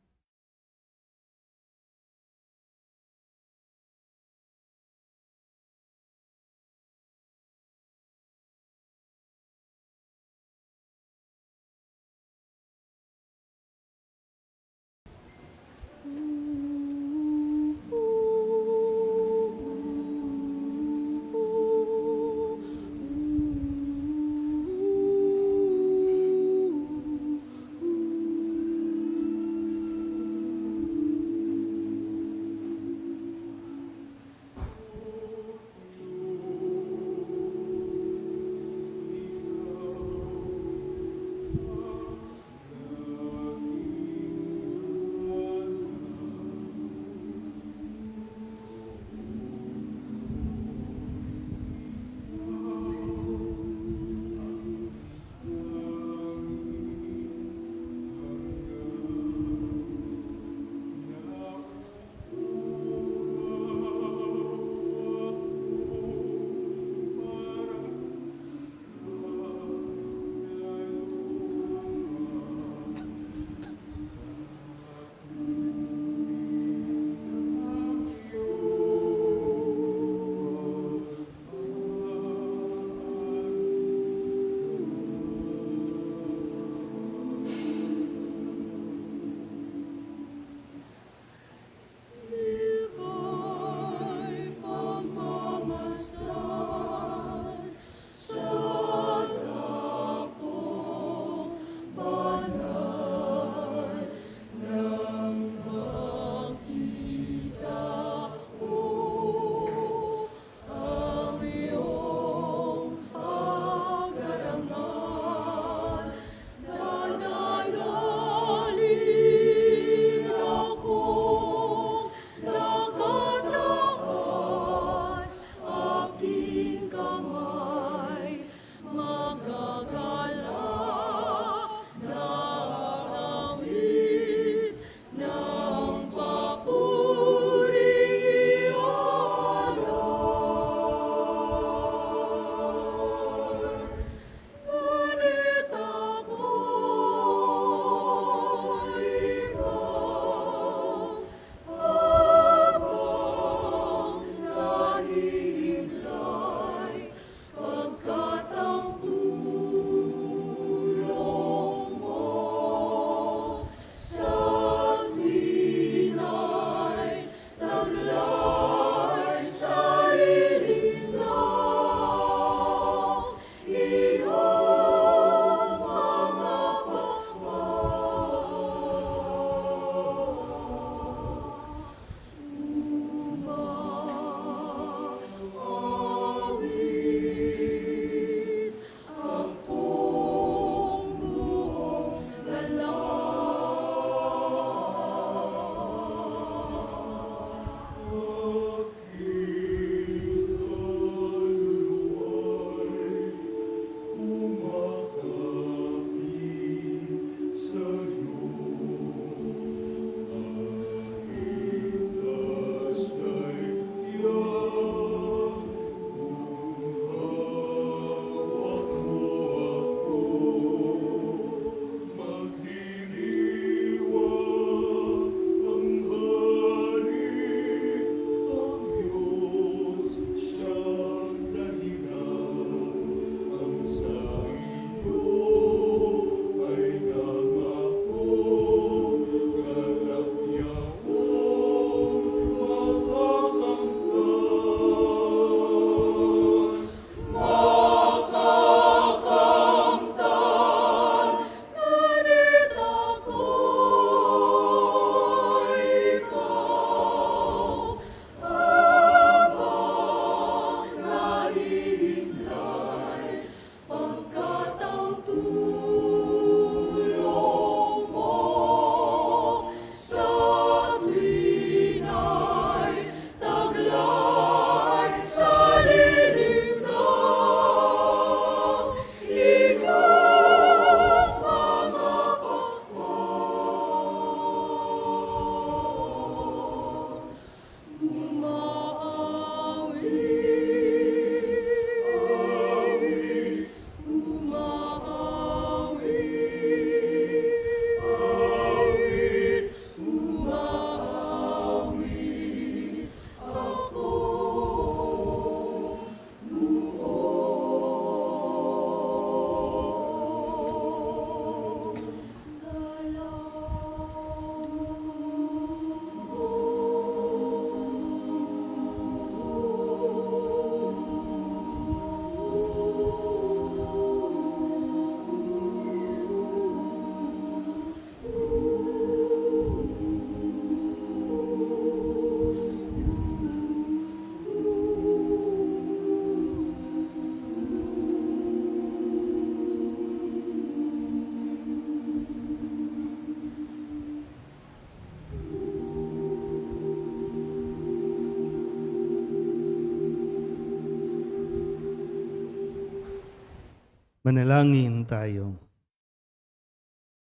Manalangin tayo.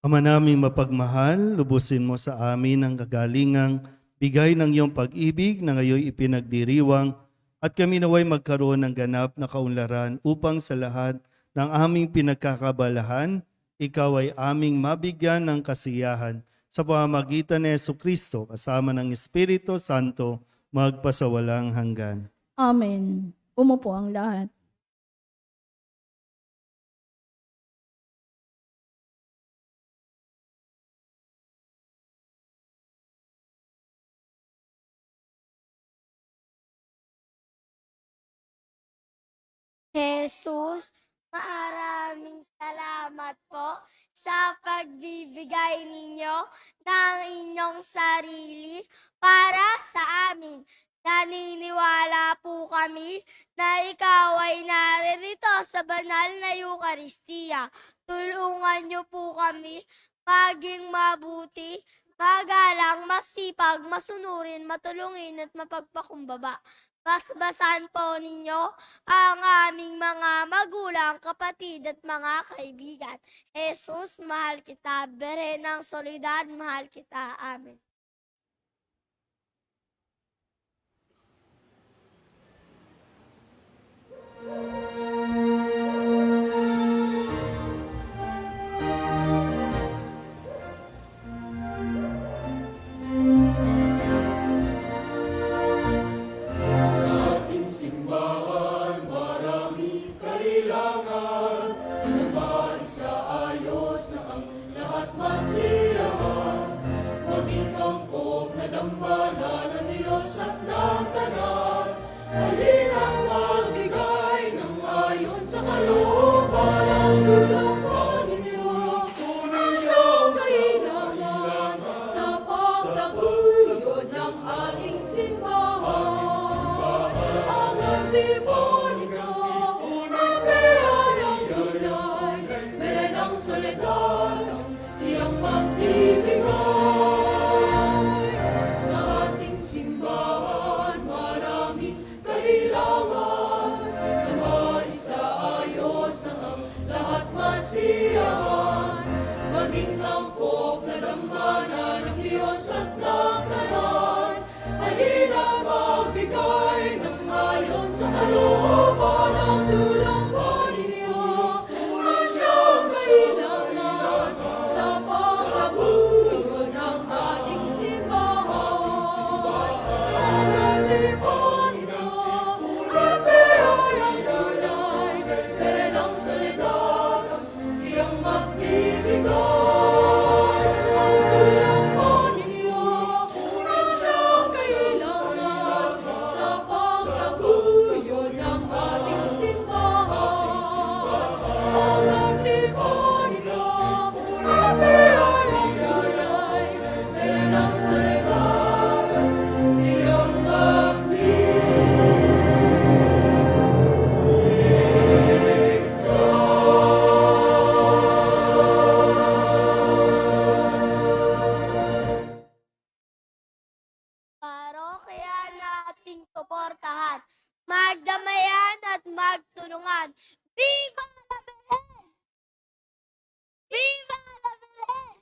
Ama naming mapagmahal, lubusin mo sa amin ang kagalingang bigay ng iyong pag-ibig na ngayon ipinagdiriwang at kami naway magkaroon ng ganap na kaunlaran upang sa lahat ng aming pinagkakabalahan, ikaw ay aming mabigyan ng kasiyahan sa pamamagitan ni Jesucristo kasama ng Espiritu Santo magpasawalang hanggan. Amen. Umupo ang lahat. Jesus, maraming salamat po sa pagbibigay ninyo ng inyong sarili para sa amin. Naniniwala po kami na ikaw ay naririto sa banal na Eucharistia. Tulungan niyo po kami maging mabuti, magalang, masipag, masunurin, matulungin at mapagpakumbaba. Basbasan po ninyo ang aming mga magulang, kapatid at mga kaibigan. Jesus, mahal kita. Bere ng Soledad, mahal kita. Amen. Sa ating simbahan, marami kailangan na maisaayos na ang lahat masiyahan. Maging angkop na dambana ng Diyos at ng tanan. Halina't magbigay ng ayon sa kalooban ng tulungan ninyo. Ang siyang kailangan sa pagtaguyod ng ating simbahan. Ang antiponika, ang biyayang tunay, mere ng soledad, siyang magbibigay. Sa ating simbahan, maraming kailangan na maisaayos na ang lahat masiyahan. Maging angkop na dambana ng Diyos at ng tanan. Halina magbigay ng ayon sa kalooban ng tulungan ninyo. Ang siyang kailangan sa pagtaguyod ng ating simbahan. Ang antiponika, ang biyayang tunay, mere ng soledad, siyang magbibigay. Ang tulungan ninyo, ang siyang kailangan sa pagtaguyod ng ating simbahan. Ang antiponika, ang biyayang tunay, mere ng soledad, siyang Parokya nating suportahan, magdamayan at magtulungan. Viva la Virgen! Viva la Virgen!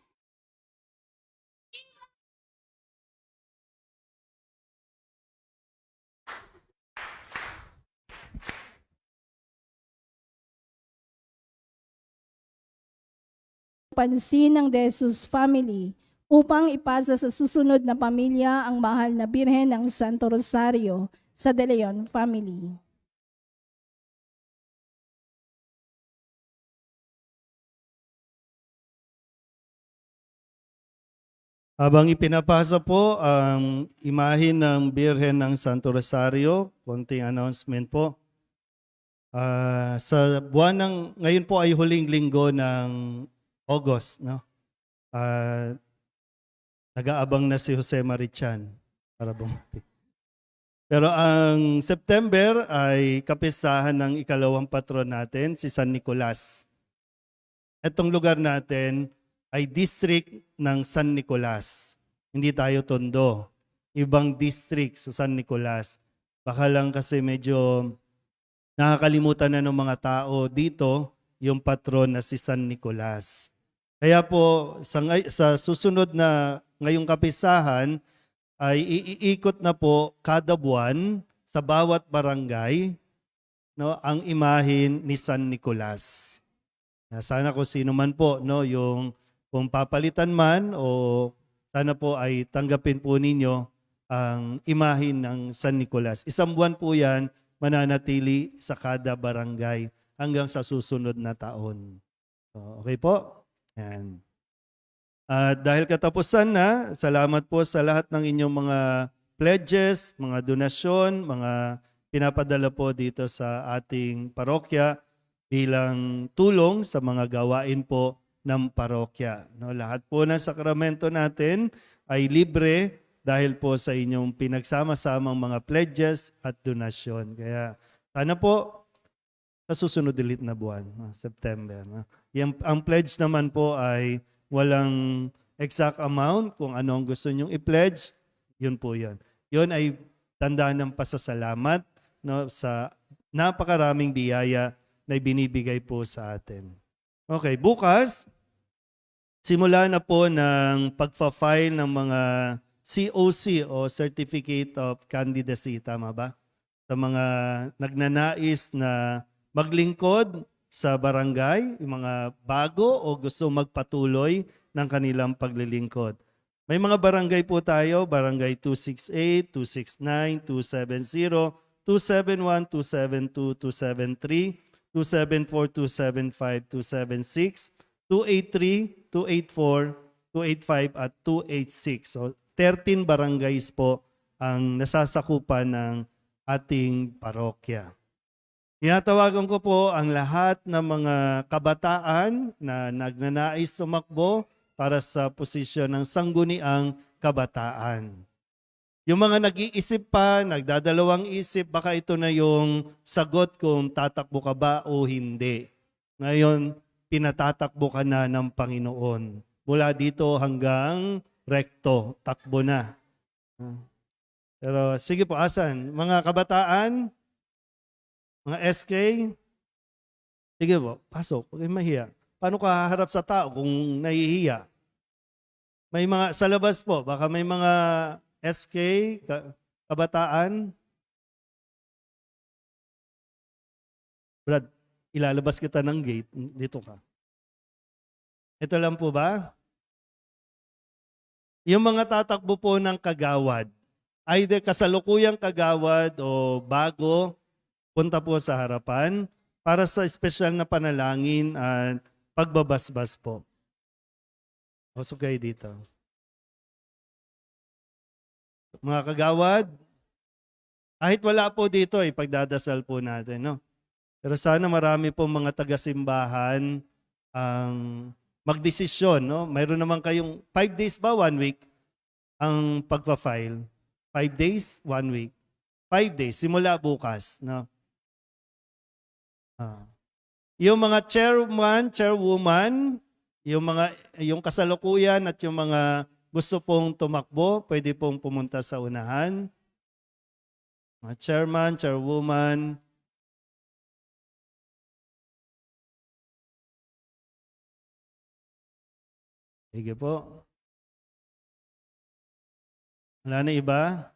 Pansin ng De Jesus Family upang ipasa sa susunod na pamilya ang mahal na Birhen ng Santo Rosario sa De Leon Family. Habang ipinapasa po ang imahin ng Birhen ng Santo Rosario, konting announcement po. Sa buwan ng, ngayon po ay huling linggo ng August, no? Nag-aabang na si Jose Marichan para bumati. Pero ang September ay kapistahan ng ikalawang patron natin, si San Nicolas. Itong lugar natin ay district ng San Nicolas. Hindi tayo Tondo. Ibang district sa San Nicolas. Baka lang kasi medyo nakakalimutan na ng mga tao dito yung patron na si San Nicolas. Kaya po sa susunod na ngayong kapisahan ay iikot na po kada buwan sa bawat barangay, no, ang imahin ni San Nicolas. Sana kung sino man po, no, yung kung papalitan man o sana po ay tanggapin po ninyo ang imahin ng San Nicolas. Isang buwan po yan mananatili sa kada barangay hanggang sa susunod na taon. So, okay po? Yan. At dahil katapusan na, salamat po sa lahat ng inyong mga pledges, mga donasyon, mga pinapadala po dito sa ating parokya bilang tulong sa mga gawain po ng parokya. No, lahat po ng sakramento natin ay libre dahil po sa inyong pinagsama-samang mga pledges at donasyon. Kaya sana po sa susunod ulit na buwan, September. Ang pledge naman po ay walang exact amount kung ano ang gusto nyong i-pledge, yun po yun. Yun ay tandaan ng pasasalamat, no, sa napakaraming biyaya na binibigay po sa atin. Okay, bukas, simula na po ng pagpa-file ng mga COC o Certificate of Candidacy, tama ba? Sa mga nagnanais na maglingkod sa barangay, yung mga bago o gusto magpatuloy ng kanilang paglilingkod. May mga barangay po tayo, barangay 268, 269, 270, 271, 272, 273, 274, 275, 276, 283, 284, 285 at 286. So 13 barangays po ang nasasakupan ng ating parokya. Tinatawagan ko po ang lahat ng mga kabataan na nagnanais sumakbo para sa posisyon ng sangguniang kabataan. Yung mga nag-iisip pa, nagdadalawang isip, baka ito na yung sagot kung tatakbo ka ba o hindi. Ngayon, pinatatakbo ka na ng Panginoon. Mula dito hanggang rekto, takbo na. Pero sige po, asan? Mga kabataan, mga SK, sige po, pasok, huwag kayong mahiya. Paano ka haharap sa tao kung nahihiya? May mga, sa labas po, baka may mga SK, kabataan. Brad, ilalabas kita ng gate, dito ka. Ito lang po ba? Yung mga tatakbo po ng kagawad, either kasalukuyang kagawad o bago, punta po sa harapan para sa espesyal na panalangin at pagbabasbas po. Pasok kayo dito. Mga kagawad, kahit wala po dito, ipagdadasal po natin, no? Pero sana marami po mga taga-simbahan ang magdesisyon, no? Mayroon naman kayong 5 days ba, 1 week ang pagpa-file? 5 days, 1 week. 5 days, simula bukas, no? Yung mga chairman, chairwoman, yung kasalukuyan at yung mga gusto pong tumakbo, pwede pong pumunta sa unahan. Mga chairman, chairwoman. Sige po. Wala na iba?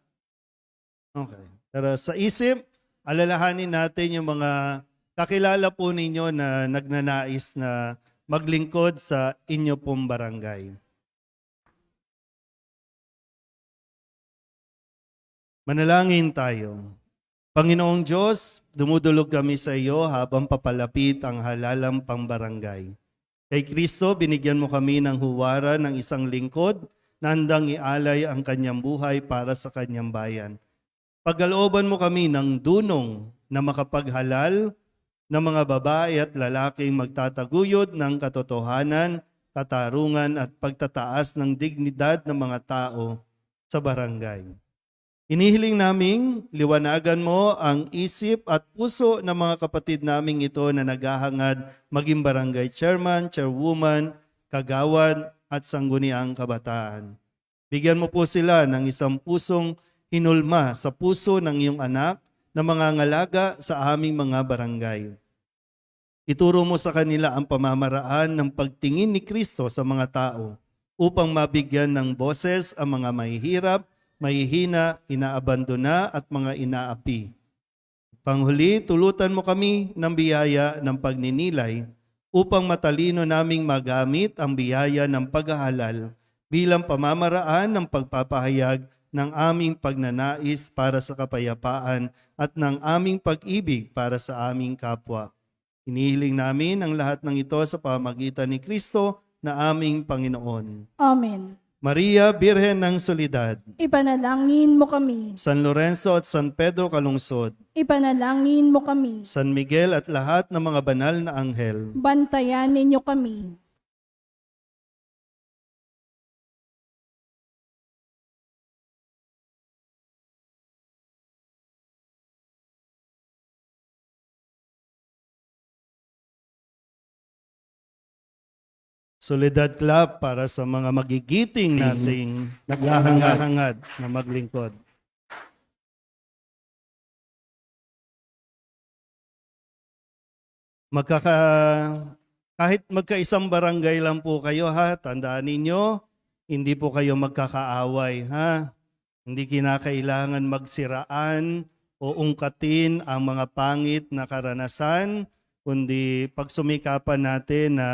Okay. Pero sa isip, alalahanin natin yung mga kakilala po ninyo na nagnanais na maglingkod sa inyo pong barangay. Manalangin tayo. Panginoong Diyos, dumudulog kami sa iyo habang papalapit ang halalang pambarangay. Kay Kristo, binigyan mo kami ng huwara ng isang lingkod na handang ialay ang kanyang buhay para sa kanyang bayan. Pagkalooban mo kami ng dunong na makapaghalal ng mga babae at lalaking magtataguyod ng katotohanan, katarungan at pagtataas ng dignidad ng mga tao sa barangay. Inihiling naming liwanagan mo ang isip at puso ng mga kapatid naming ito na naghahangad maging barangay chairman, chairwoman, kagawad at sangguniang kabataan. Bigyan mo po sila ng isang pusong hinulma sa puso ng iyong anak na mangangalaga sa aming mga barangay. Ituro mo sa kanila ang pamamaraan ng pagtingin ni Kristo sa mga tao upang mabigyan ng boses ang mga mahihirap, mahihina, inaabandona at mga inaapi. Panghuli, tulutan mo kami ng biyaya ng pagninilay upang matalino naming magamit ang biyaya ng paghahalal bilang pamamaraan ng pagpapahayag ng aming pagnanais para sa kapayapaan at ng aming pag-ibig para sa aming kapwa. Inihiling namin ang lahat ng ito sa pamamagitan ni Kristo na aming Panginoon. Amen. Maria, Birhen ng Solidad, Ipanalangin mo kami. San Lorenzo at San Pedro Kalungsod, Ipanalangin mo kami. San Miguel at lahat ng mga banal na anghel, Bantayan ninyo kami. Soledad Club para sa mga magigiting nating naghahangad na maglingkod. Kahit magkaisang barangay lang po kayo ha, tandaan ninyo, hindi po kayo magkakaaway ha. Hindi kinakailangan magsiraan o ungkatin ang mga pangit na karanasan, kundi pagsumikapan natin na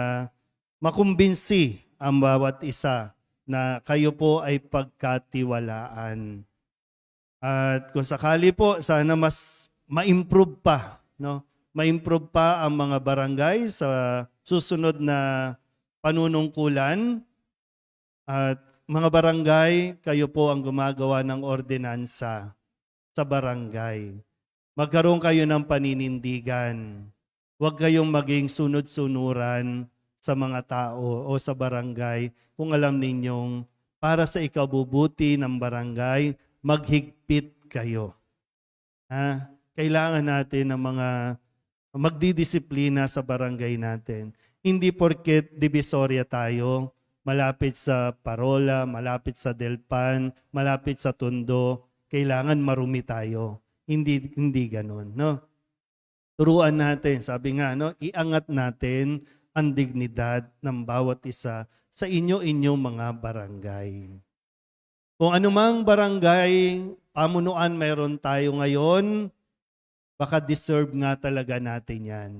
makumbinsi ang bawat isa na kayo po ay pagkatiwalaan. At kung sakali po, sana mas ma-improve pa, no? Ma-improve pa ang mga barangay sa susunod na panunungkulan. At mga barangay, kayo po ang gumagawa ng ordinansa sa barangay. Magkaroon kayo ng paninindigan. Huwag kayong maging sunod-sunuran sa mga tao o sa barangay kung alam ninyong para sa ikabubuti ng barangay, maghigpit kayo. Ha? Kailangan natin ng mga magdidisiplina sa barangay natin. Hindi porket divisoria tayo, malapit sa Parola, malapit sa Delpan, malapit sa Tondo, kailangan marumi tayo. Hindi ganun, no? Turuan natin, sabi nga, no, iangat natin ang dignidad ng bawat isa sa inyo-inyong mga barangay. Kung anumang barangay pamunuan mayroon tayo ngayon, baka deserve nga talaga natin yan.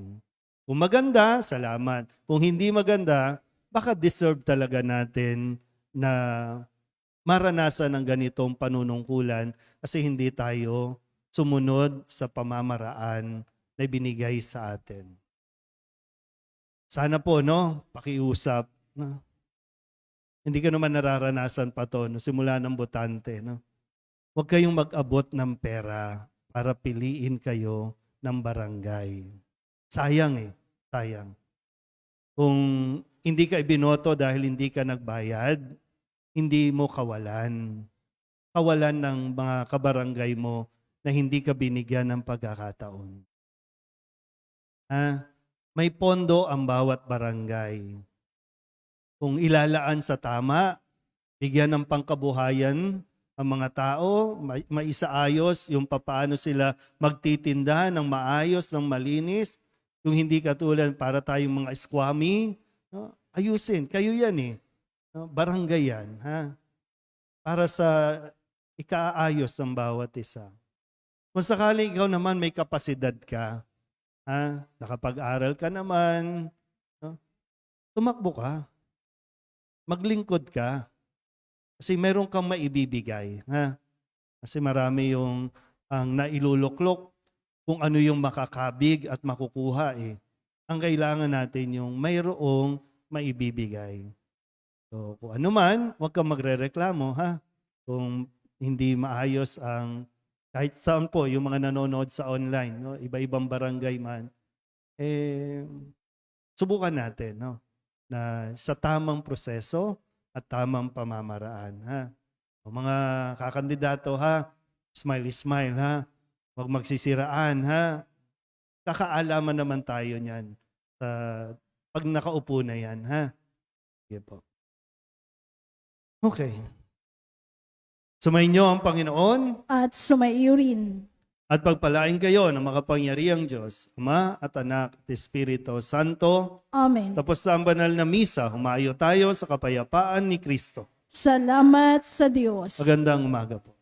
Kung maganda, salamat. Kung hindi maganda, baka deserve talaga natin na maranasan ang ganitong panunungkulan kasi hindi tayo sumunod sa pamamaraan na binigay sa atin. Sana po, no, pakiusap. No? Hindi ka naman nararanasan pa to, no, simula ng botante. No? Huwag kayong mag-abot ng pera para piliin kayo ng barangay. Sayang sayang. Kung hindi ka ibinoto dahil hindi ka nagbayad, hindi mo kawalan. Kawalan ng mga kabarangay mo na hindi ka binigyan ng pagkakataon. May pondo ang bawat barangay. Kung ilalaan sa tama, bigyan ng pangkabuhayan ang mga tao, maisaayos yung papaano sila magtitinda ng maayos, ng malinis, yung hindi katulad para tayong mga eskwami, no? Ayusin, kayo yan no? Barangay yan, ha? Para sa ikaayos ng bawat isa. Kung sakaling ikaw naman may kapasidad ka, ha? Nakapag-aral ka naman, no? Tumakbo ka, maglingkod ka, kasi meron kang maibibigay. Ha? Kasi marami yung ang nailuluklok kung ano yung makakabig at makukuha. Ang kailangan natin yung mayroong maibibigay. So, kung ano man, huwag kang magrereklamo. Ha? Kung hindi maayos ang, kahit saan po, yung mga nanonood sa online, no? Iba-ibang barangay man, subukan natin no? Na sa tamang proseso, at tamang pamamaraan. Ha? O mga kakandidato, ha? Smile, ha? Huwag magsisiraan, ha? Kakaalaman naman tayo niyan pag nakaupo na yan, ha? Sige po. Okay. Sumainyo ang Panginoon At sumaiyo rin. At pagpalain kayo ng makapangyarihang Diyos, Ama at Anak at Espiritu Santo. Amen. Tapos sa ang banal na misa, humayo tayo sa kapayapaan ni Kristo. Salamat sa Diyos. Magandang umaga po.